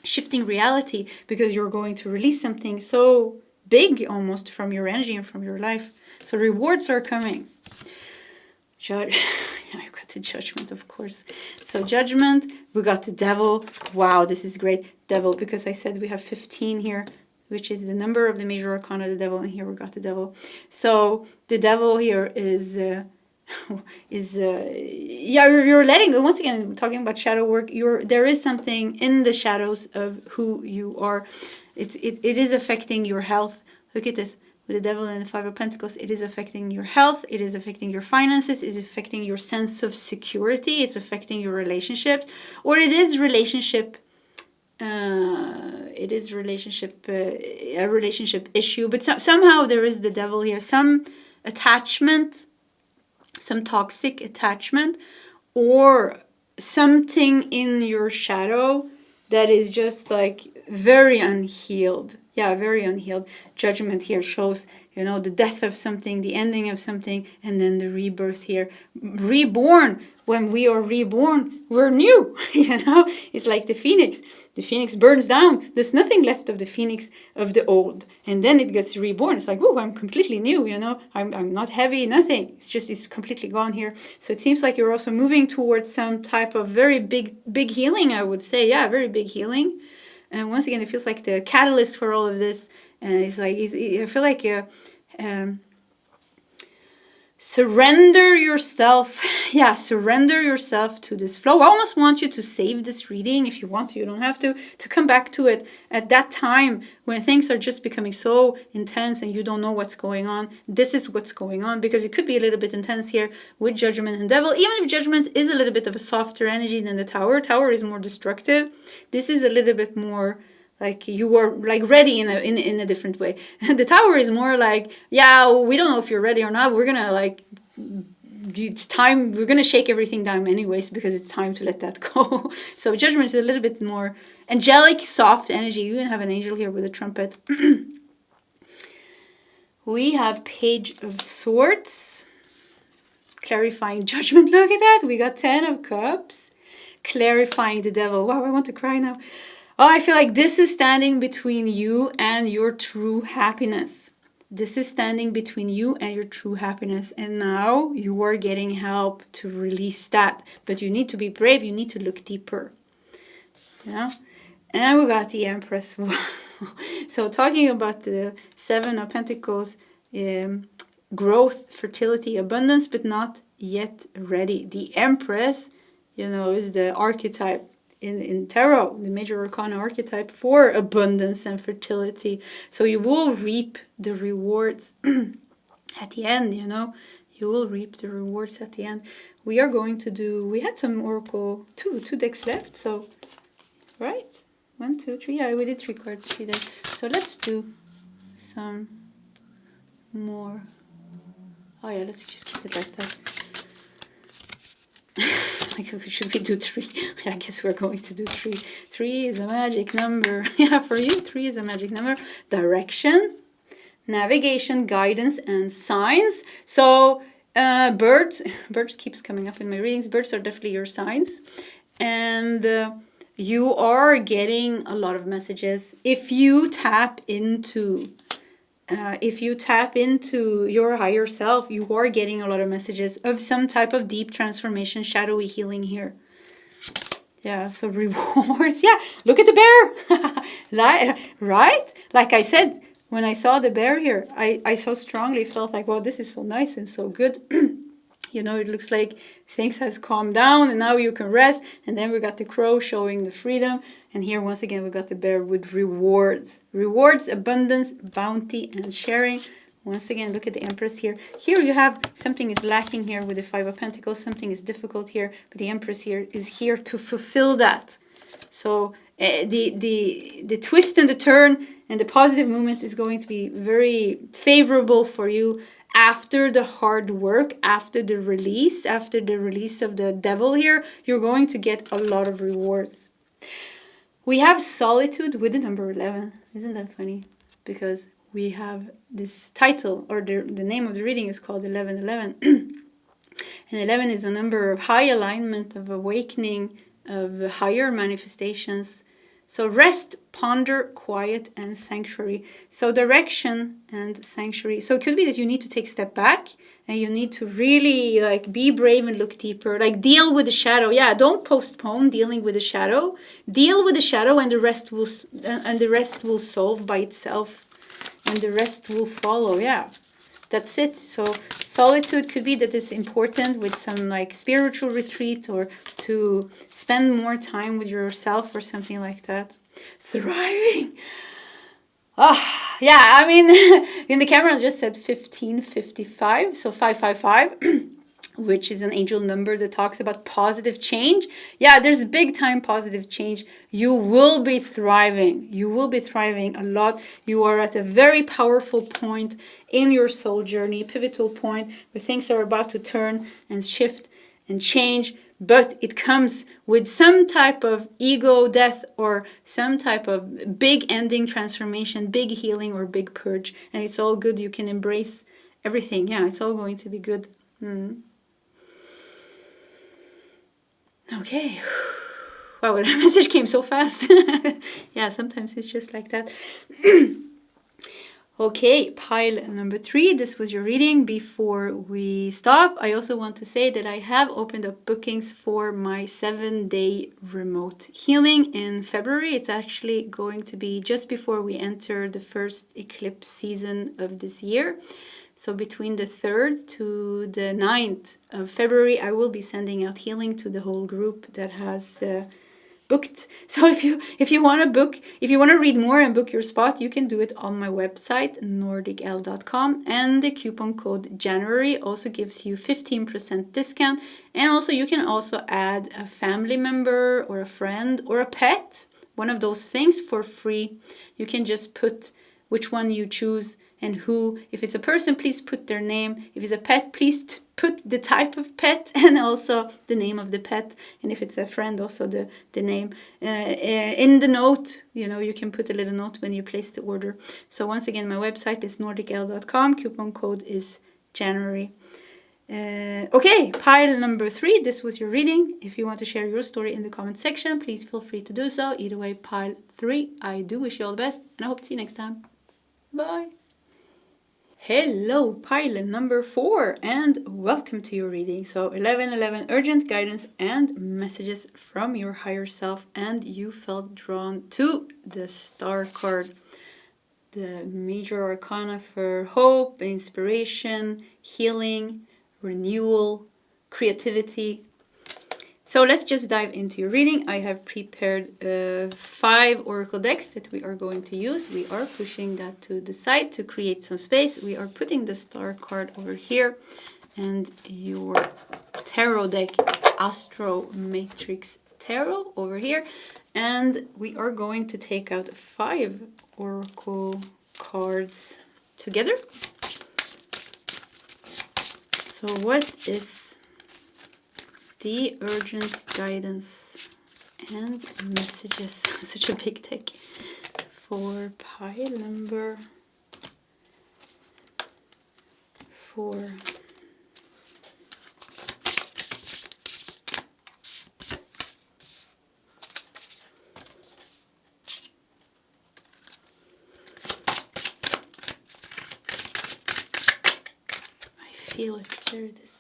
shifting reality, because you're going to release something so big almost from your energy and from your life. So rewards are coming. I've got the Judgment, of course. So Judgment, we got the Devil. Wow, this is great. Devil, because I said we have 15 here, which is the number of the major arcana, the Devil, and here we got the Devil. So the Devil here is you're letting, once again, talking about shadow work, there is something in the shadows of who you are. It is affecting your health. Look at this. With the Devil and the 5 of Pentacles, it is affecting your health, it is affecting your finances, it is affecting your sense of security, it's affecting your relationships, or it is a relationship issue. But somehow there is the Devil here, some attachment, some toxic attachment, or something in your shadow that is just like very unhealed. Yeah, very unhealed. Judgment here shows, the death of something, the ending of something, and then the rebirth here. Reborn. When we are reborn, we're new. It's like the phoenix. The phoenix burns down. There's nothing left of the phoenix of the old. And then it gets reborn. It's like, oh, I'm completely new, I'm not heavy, nothing. It's completely gone here. So it seems like you're also moving towards some type of very big healing, I would say. Yeah, very big healing. And once again, it feels like the catalyst for all of this. And it's like, I feel like surrender yourself. Yeah, surrender yourself to this flow. I almost want you to save this reading. If you want to, you don't have to come back to it at that time when things are just becoming so intense and you don't know what's going on. This is what's going on, because it could be a little bit intense here with Judgment and Devil. Even if Judgment is a little bit of a softer energy than the Tower. Tower is more destructive. This is a little bit more like you are like ready in a different way. The Tower is more like, yeah, we don't know if you're ready or not. We're gonna it's time. We're gonna shake everything down anyways, because it's time to let that go. So Judgment is a little bit more angelic, soft energy. You even have an angel here with a trumpet. We have Page of Swords, clarifying Judgment. Look at that. We got 10 of Cups, clarifying the Devil. Wow, I want to cry now. Oh, I feel like this is standing between you and your true happiness. This is standing between you and your true happiness. And now you are getting help to release that. But you need to be brave. You need to look deeper. Yeah. And we got the Empress. So talking about the Seven of Pentacles, growth, fertility, abundance, but not yet ready. The Empress, is the archetype in tarot, the major arcana archetype for abundance and fertility. So you will reap the rewards at the end, You will reap the rewards at the end. We had some oracle, two decks left, so, right? 1, 2, 3. Yeah, we did 3 cards 3 days. So let's do some more. Oh yeah, let's just keep it like that. Should we do 3? I guess we're going to do 3. 3 is a magic number. Yeah, for you, 3 is a magic number. Direction, navigation, guidance, and signs. So birds keeps coming up in my readings. Birds are definitely your signs. And you are getting a lot of messages. If you tap into your higher self, you are getting a lot of messages of some type of deep transformation, shadowy healing here. Yeah, so rewards. Yeah, look at the bear. Right? Like I said, when I saw the bear here, I so strongly felt like, wow, this is so nice and so good. It looks like things has calmed down and now you can rest. And then we got the crow showing the freedom. And here, once again, we got the bear with rewards. Rewards, abundance, bounty, and sharing. Once again, look at the Empress here. Here you have something is lacking here with the 5 of Pentacles. Something is difficult here. But the Empress here is here to fulfill that. So the twist and the turn and the positive movement is going to be very favorable for you after the hard work, after the release of the devil here. You're going to get a lot of rewards. We have solitude with the number 11. Isn't that funny? Because we have this title, or the name of the reading is called 1111. And 11 is a number of high alignment, of awakening, of higher manifestations. So rest, ponder, quiet, and sanctuary. So direction and sanctuary. So it could be that you need to take a step back and you need to really be brave and look deeper. Deal with the shadow. Yeah, don't postpone dealing with the shadow. Deal with the shadow and the rest will solve by itself. And the rest will follow. Yeah, that's it. So solitude could be that it's important with some spiritual retreat or to spend more time with yourself or something like that. Thriving. Yeah, I mean, in the camera I just said 1555, so 555, which is an angel number that talks about positive change. Yeah, there's big time positive change. You will be thriving. You will be thriving a lot. You are at a very powerful point in your soul journey, pivotal point where things are about to turn and shift and change. But it comes with some type of ego death or some type of big ending transformation, big healing or big purge. And it's all good. You can embrace everything. Yeah, it's all going to be good. Okay. Wow, that message came so fast. Yeah, sometimes it's just like that. Okay, pile number 3. This was your reading. Before we stop, I also want to say that I have opened up bookings for my 7-day remote healing in February. It's actually going to be just before we enter the first eclipse season of this year. So between the 3rd to the 9th of February, I will be sending out healing to the whole group that has booked. So if you want to book, if you want to read more and book your spot, you can do it on my website, nordicl.com. And the coupon code January also gives you 15% discount. And also you can also add a family member or a friend or a pet, one of those things for free. You can just put which one you choose and who. If it's a person, please put their name. If it's a pet, please put the type of pet and also the name of the pet. And if it's a friend, also the name. In the note, you can put a little note when you place the order. So once again, my website is nordicl.com. Coupon code is January. Okay, pile number 3. This was your reading. If you want to share your story in the comment section, please feel free to do so. Either way, pile 3. I do wish you all the best, and I hope to see you next time. Bye. Hello, pilot number 4, and welcome to your reading. So 1111, urgent guidance and messages from your higher self, and you felt drawn to the star card, the major arcana for hope, inspiration, healing, renewal, creativity. So let's just dive into your reading. I have prepared 5 oracle decks that we are going to use. We are pushing that to the side to create some space. We are putting the star card over here and your tarot deck, Astro Matrix Tarot, over here. And we are going to take out 5 oracle cards together. So what is the urgent guidance and messages, such a big deck, for pile number 4. I feel it, there it is.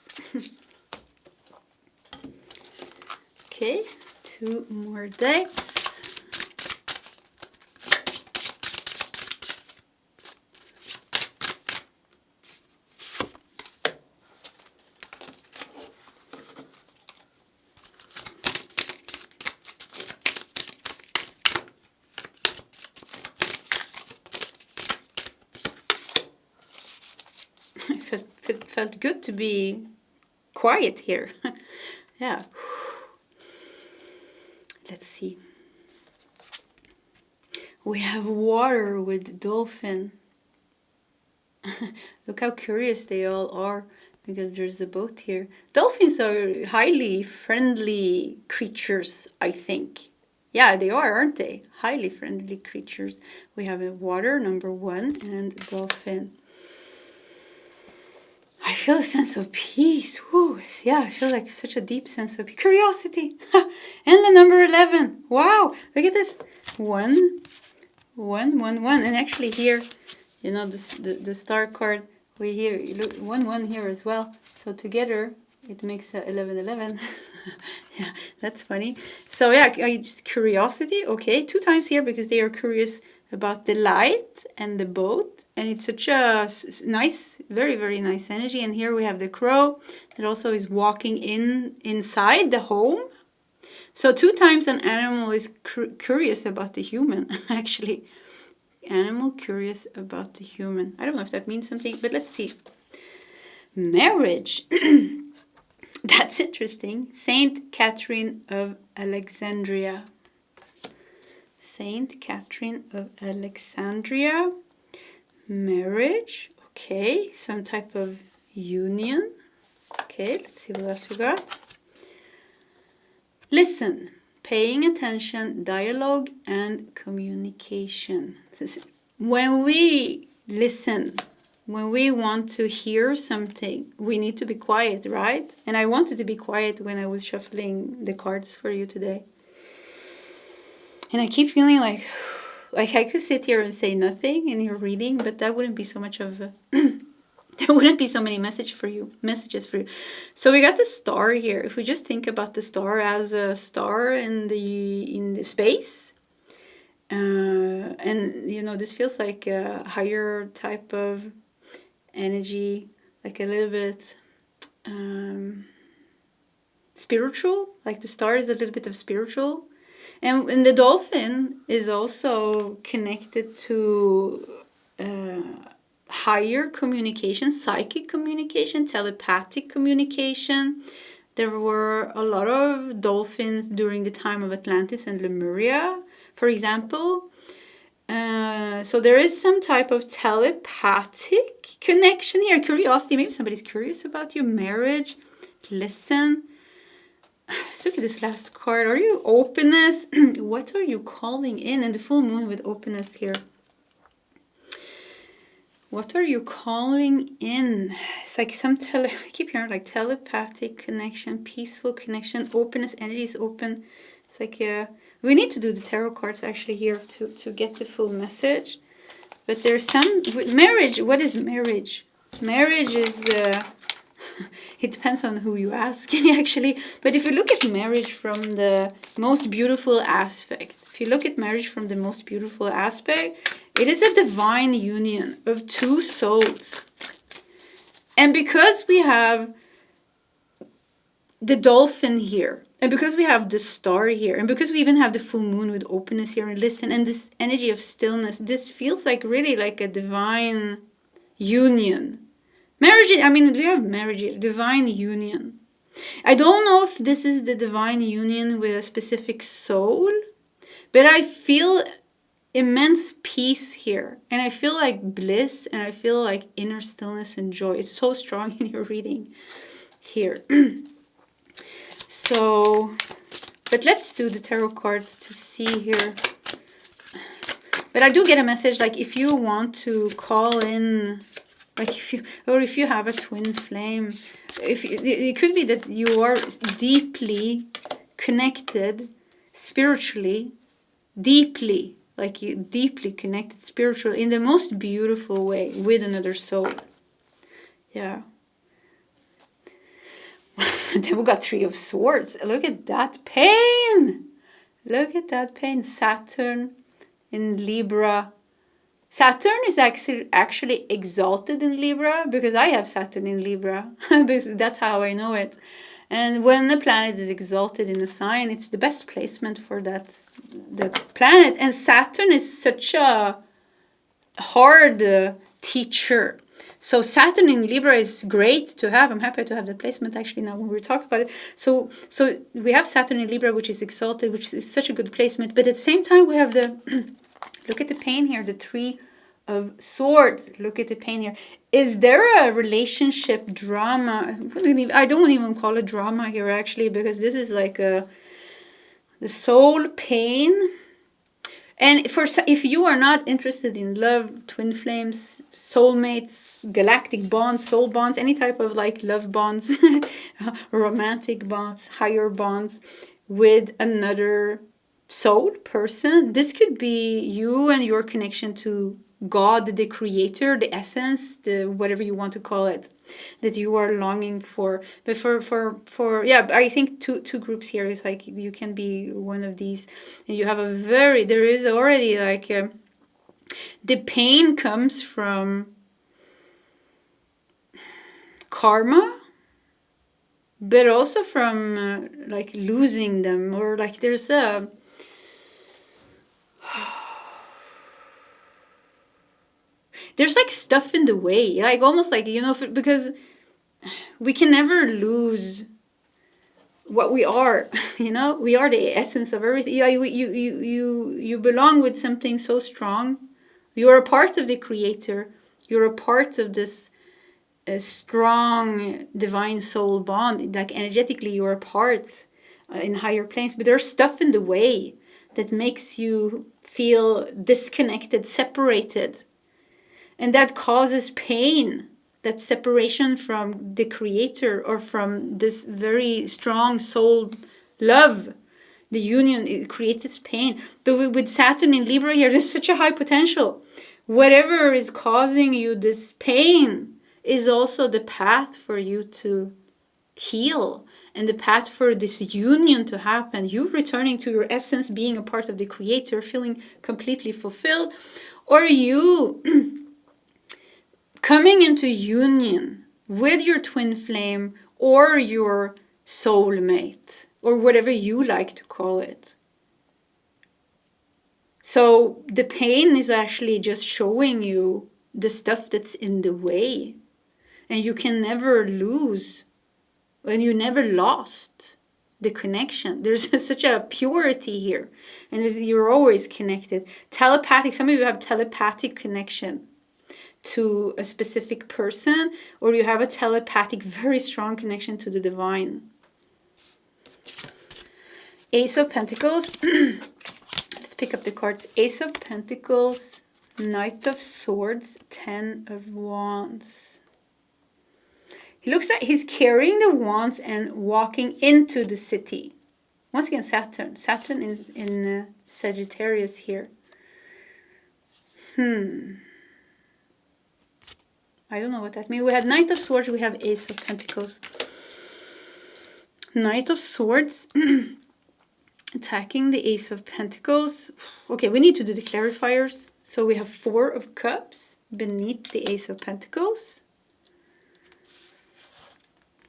Okay, 2 more decks. It felt good to be quiet here. Yeah. Let's see. We have water with dolphin. Look how curious they all are because there's a boat here. Dolphins are highly friendly creatures, I think. Yeah, they are, aren't they? Highly friendly creatures. We have a water, number 1, and dolphin. I feel a sense of peace. Woo. Yeah, I feel like such a deep sense of curiosity. And the number 11. Wow, look at this. 1, 1, 1, 1. And actually here, you know, the star card, we here, look, 1, 1 here as well. So together, it makes 11, 11. Yeah, that's funny. So yeah, just curiosity. Okay, 2 times here because they are curious about the light and the boat, and it's such a nice, very, very nice energy. And here we have the crow that also is walking inside the home. So 2 times an animal is curious about the human. Actually, animal curious about the human. I don't know if that means something, but let's see. Marriage. That's interesting. Saint Catherine of Alexandria. Saint Catherine of Alexandria. Marriage. Okay, some type of union. Okay, let's see what else we got. Listen, paying attention, dialogue, and communication. When we listen, when we want to hear something, we need to be quiet, right? And I wanted to be quiet when I was shuffling the cards for you today. And I keep feeling like I could sit here and say nothing in your reading, but that wouldn't be so much of a there wouldn't be so many messages for you. So we got the star here. If we just think about the star as a star in the space, and you know, this feels like a higher type of energy, like a little bit spiritual. Like the star is a little bit of spiritual. And the dolphin is also connected to higher communication, psychic communication, telepathic communication. There were a lot of dolphins during the time of Atlantis and Lemuria, for example. So there is some type of telepathic connection here. Curiosity, maybe somebody's curious about your marriage. Listen. Let's look at this last card. Are you openness? What are you calling in? And the full moon with openness here. What are you calling in? It's like I keep hearing like telepathic connection, peaceful connection, openness, energy is open. It's like we need to do the tarot cards actually here to get the full message. But there's some marriage. What is marriage? Marriage is it depends on who you ask, actually. But if you look at marriage from the most beautiful aspect, if you look at marriage from the most beautiful aspect, it is a divine union of two souls. And because we have the dolphin here, and because we have the star here, and because we even have the full moon with openness here and listen, and this energy of stillness, this feels like really like a divine union. Marriage, I mean, we have marriage, divine union. I don't know if this is the divine union with a specific soul, but I feel immense peace here. And I feel like bliss, and I feel like inner stillness and joy. It's so strong in your reading here. So, but let's do the tarot cards to see here. But I do get a message, like if you want to call in, like if you have a twin flame, it could be that you are deeply connected spiritually, deeply connected spiritually in the most beautiful way with another soul. Yeah. Then we got Three of Swords. Look at that pain. Look at that pain. Saturn in Libra. Saturn is actually exalted in Libra because I have Saturn in Libra. Because that's how I know it. And when the planet is exalted in a sign, it's the best placement for that planet. And Saturn is such a hard teacher. So Saturn in Libra is great to have. I'm happy to have the placement actually now when we talk about it. So we have Saturn in Libra, which is exalted, which is such a good placement. But at the same time, we have the, look at the pain here, the Three of Swords. Look at the pain here. Is there a relationship drama? I don't even call it drama here actually, because this is like the soul pain. And if you are not interested in love, twin flames, soulmates, galactic bonds, soul bonds, any type of like love bonds, romantic bonds, higher bonds with another soul person, this could be you and your connection to God, the creator, the essence, the whatever you want to call it, that you are longing for. But for yeah, I think two groups here is like you can be one of these, and you have there is already like the pain comes from karma, but also from like losing them, or like there's a there's like stuff in the way, like almost like, you know, because we can never lose what we are, you know, we are the essence of everything. You belong with something so strong. You're a part of the creator. You're a part of this strong divine soul bond. Like energetically, you're a part in higher planes, but there's stuff in the way that makes you feel disconnected, separated. And that causes pain, that separation from the creator or from this very strong soul love. The union, it creates its pain. But with Saturn in Libra here, there's such a high potential. Whatever is causing you this pain is also the path for you to heal, and the path for this union to happen. You returning to your essence, being a part of the creator, feeling completely fulfilled, or you coming into union with your twin flame or your soulmate, or whatever you like to call it. So the pain is actually just showing you the stuff that's in the way. And you can never lose, and you never lost the connection. There's such a purity here. And you're always connected. Telepathic, some of you have telepathic connection to a specific person, or you have a telepathic, very strong connection to the divine. Ace of Pentacles. Let's pick up the cards. Ace of Pentacles, Knight of Swords, Ten of Wands. He looks like he's carrying the wands and walking into the city. Once again, Saturn in Sagittarius here. I don't know what that means. We had Knight of Swords, we have Ace of Pentacles. Knight of Swords attacking the Ace of Pentacles. Okay, we need to do the clarifiers. So we have Four of Cups beneath the Ace of Pentacles.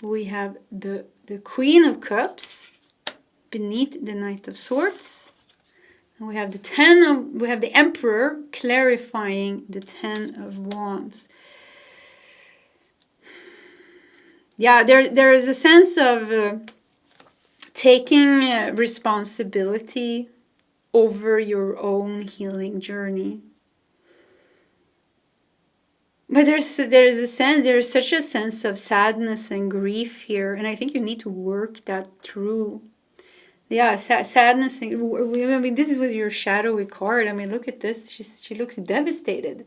We have the Queen of Cups beneath the Knight of Swords. And we have the Emperor clarifying the Ten of Wands. Yeah, there is a sense of taking responsibility over your own healing journey. But there is such a sense of sadness and grief here, and I think you need to work that through. Yeah, sadness. I mean, this was your shadowy card. I mean, look at this. She looks devastated.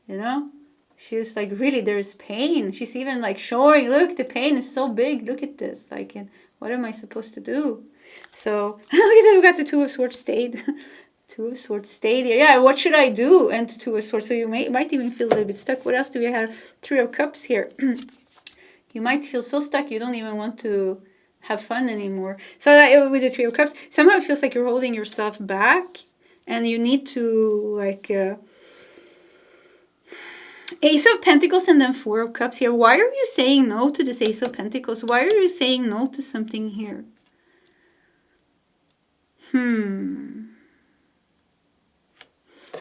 You know, she's like, really, there's pain. She's even like showing, look, the pain is so big. Look at this. Like, what am I supposed to do? So look at that. We got the Two of Swords stayed. Two of Swords stayed here. Yeah, what should I do? And Two of Swords. So you might even feel a little bit stuck. What else do we have? Three of Cups here. You might feel so stuck you don't even want to have fun anymore. So with the Three of Cups, somehow it feels like you're holding yourself back, and you need to like Ace of Pentacles and then Four of Cups here. Why are you saying no to this Ace of Pentacles? Why are you saying no to something here?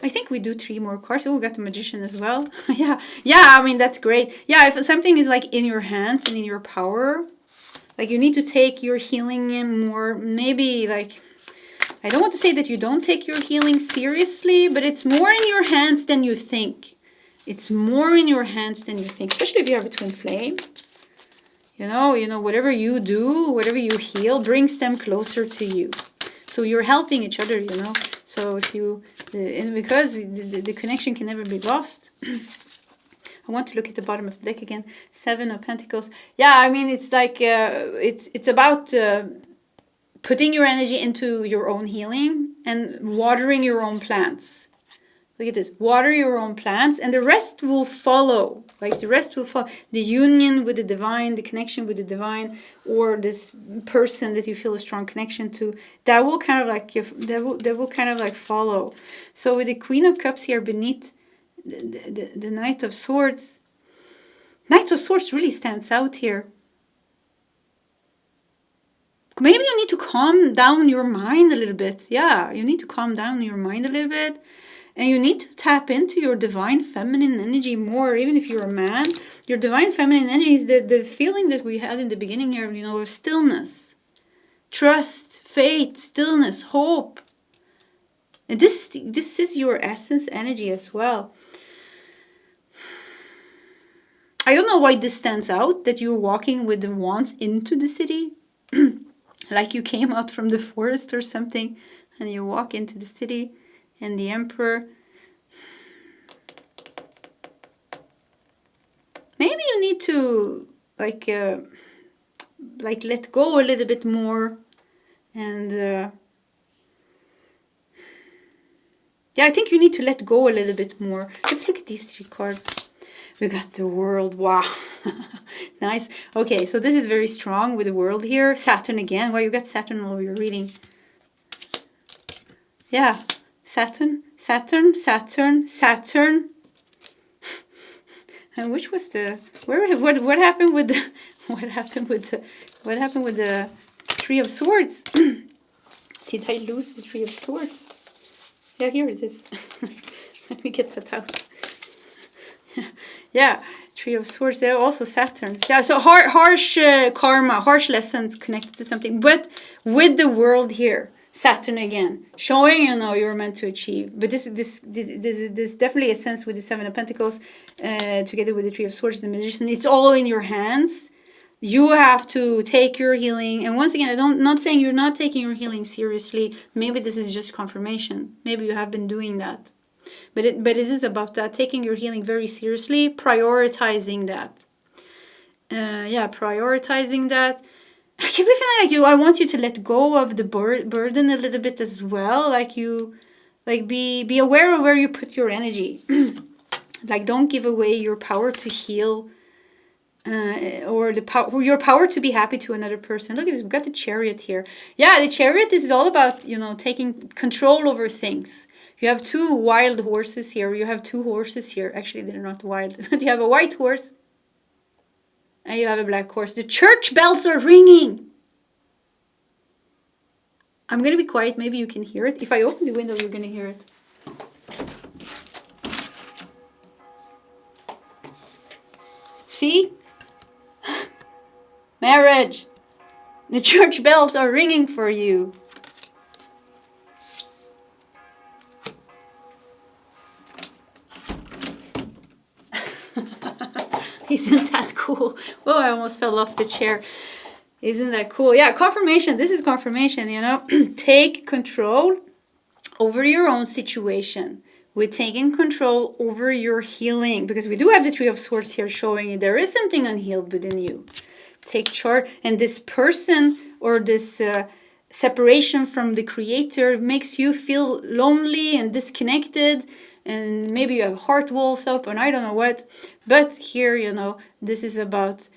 I think we do 3 more cards. Oh, we got the Magician as well. yeah, I mean, that's great. Yeah, if something is like in your hands and in your power, like you need to take your healing in more, maybe like, I don't want to say that you don't take your healing seriously, but it's more in your hands than you think. It's more in your hands than you think, especially if you have a twin flame. You know, whatever you do, whatever you heal, brings them closer to you. So you're helping each other, you know. So if you, and because the connection can never be lost. I want to look at the bottom of the deck again. Seven of Pentacles. Yeah, I mean, it's like, it's about putting your energy into your own healing and watering your own plants. Look at this. Water your own plants and the rest will follow. Like the rest will follow. The union with the divine, the connection with the divine, or this person that you feel a strong connection to, that will kind of like, that will kind of like follow. So with the Queen of Cups here beneath the Knight of Swords, Knight of Swords really stands out here. Maybe you need to calm down your mind a little bit. Yeah, you need to calm down your mind a little bit. And you need to tap into your divine feminine energy more, even if you're a man. Your divine feminine energy is the feeling that we had in the beginning here, you know, of stillness, trust, faith, stillness, hope. And this is your essence energy as well. I don't know why this stands out, that you're walking with the wands into the city. Like you came out from the forest or something, and you walk into the city. And the Emperor. Maybe you need to like let go a little bit more, and yeah, I think you need to let go a little bit more. Let's look at these 3 cards. We got the World. Wow, nice. Okay, so this is very strong with the World here. Saturn again. Well, you got Saturn all over your reading. Yeah. Saturn. And which was the what happened with the what happened with the Three of Swords? Did I lose the Three of Swords? Yeah, here it is. Let me get that out. Yeah, Three of Swords. They're also Saturn. Yeah, so harsh karma, harsh lessons connected to something, but with the World here. Saturn again, showing, you know, you're meant to achieve. But this definitely a sense with the Seven of Pentacles, together with the Three of Swords, the Magician. It's all in your hands. You have to take your healing. And once again, I'm not saying you're not taking your healing seriously. Maybe this is just confirmation. Maybe you have been doing that. But it is about that, taking your healing very seriously, prioritizing that. Prioritizing that. I keep feeling like I want you to let go of the burden a little bit as well. Like you, like be aware of where you put your energy. Like, don't give away your power to heal, or your power to be happy to another person. Look at this, we've got the Chariot here. Yeah, the Chariot is all about, taking control over things. You have two wild horses here. You have two horses here. Actually, they're not wild, but you have a white horse and you have a black horse. The church bells are ringing. I'm going to be quiet. Maybe you can hear it. If I open the window, you're going to hear it. See? Marriage. The church bells are ringing for you. Isn't that cool? Oh, I almost fell off the chair. Isn't that cool? Yeah, confirmation. This is confirmation, Take control over your own situation. We're taking control over your healing. Because we do have the Three of Swords here showing you there is something unhealed within you. Take charge. And this person or this separation from the Creator makes you feel lonely and disconnected. And maybe you have heart walls up and I don't know what. But here, this is about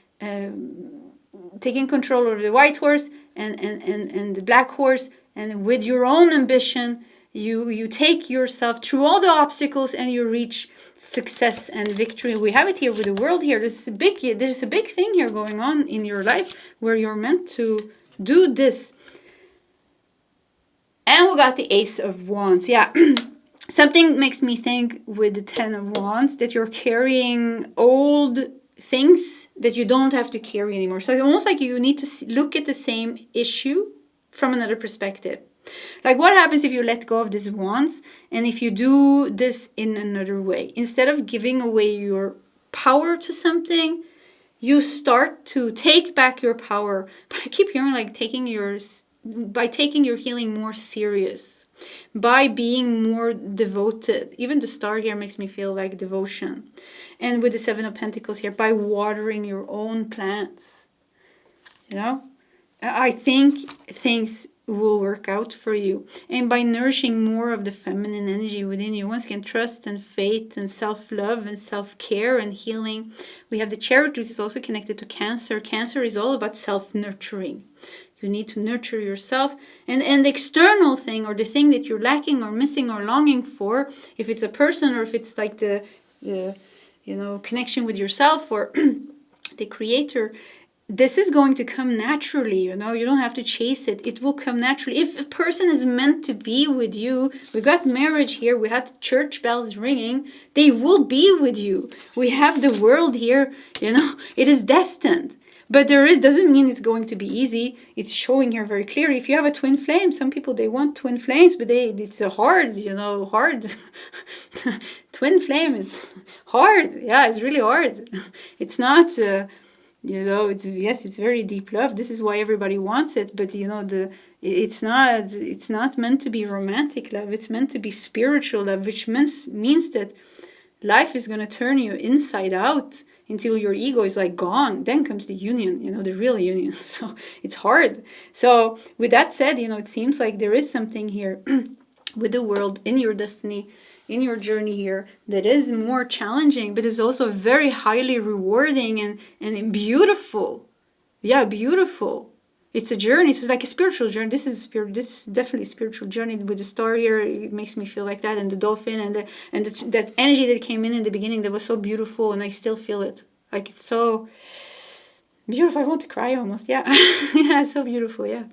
taking control over the white horse and the black horse. And with your own ambition, you take yourself through all the obstacles and you reach success and victory. We have it here with the world here. There's a big thing here going on in your life where you're meant to do this. And we got the Ace of Wands. Yeah. Something makes me think with the Ten of Wands that you're carrying old things that you don't have to carry anymore. So it's almost like you need to look at the same issue from another perspective. Like, what happens if you let go of these wands and if you do this in another way? Instead of giving away your power to something, you start to take back your power. But I keep hearing like by taking your healing more serious, by being more devoted. Even the star here makes me feel like devotion. And with the Seven of Pentacles here, by watering your own plants. I think things will work out for you. And by nourishing more of the feminine energy within you, once again, trust and faith and self-love and self-care and healing. We have the Chariot, which is also connected to Cancer. Cancer is all about self-nurturing. You need to nurture yourself. And the external thing, or the thing that you're lacking or missing or longing for, if it's a person or if it's like the connection with yourself or the Creator, this is going to come naturally, you don't have to chase it. It will come naturally. If a person is meant to be with you, we got marriage here, we had church bells ringing, they will be with you. We have the world here, it is destined. But doesn't mean it's going to be easy. It's showing here very clearly. If you have a twin flame, some people, they want twin flames, but it's a hard. Twin flame is hard. Yeah, it's really hard. It's not, it's very deep love. This is why everybody wants it. But, it's not meant to be romantic love. It's meant to be spiritual love, which means that life is going to turn you inside out until your ego is like gone. Then comes the union, the real union. So it's hard. So with that said, it seems like there is something here with the world, in your destiny, in your journey here, that is more challenging, but is also very highly rewarding and beautiful. Yeah, beautiful. It's a journey. It's like a spiritual journey. This is definitely a spiritual journey. With the star here, it makes me feel like that, and the dolphin and that energy that came in the beginning that was so beautiful, and I still feel it. Like, it's so beautiful. I want to cry almost. Yeah, yeah, it's so beautiful. Yeah.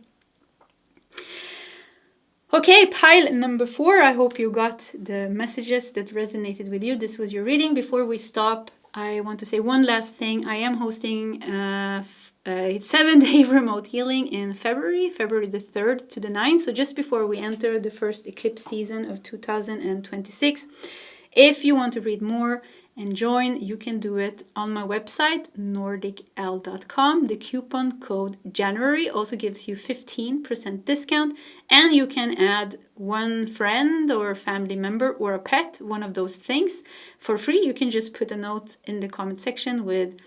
Okay, pile number 4. I hope you got the messages that resonated with you. This was your reading. Before we stop, I want to say one last thing. I am hosting a 7-day remote healing in February the 3rd to the 9th. So just before we enter the first eclipse season of 2026. If you want to read more and join, you can do it on my website, nordicl.com. The coupon code January also gives you 15% discount, and you can add one friend or a family member or a pet, one of those things, for free. You can just put a note in the comment section with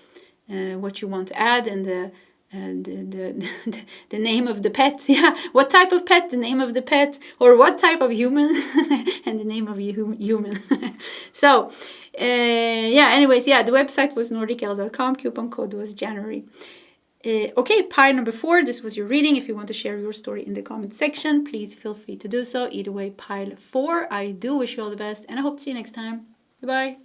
what you want to add and the name of the pet. Yeah, what type of pet, the name of the pet, or what type of human and the name of human. So Yeah, anyways, yeah, the website was nordicl.com. Coupon code was January. Okay, pile number 4. This was your reading. If you want to share your story in the comment section, please feel free to do so. Either way, pile 4. I do wish you all the best, and I hope to see you next time. Goodbye.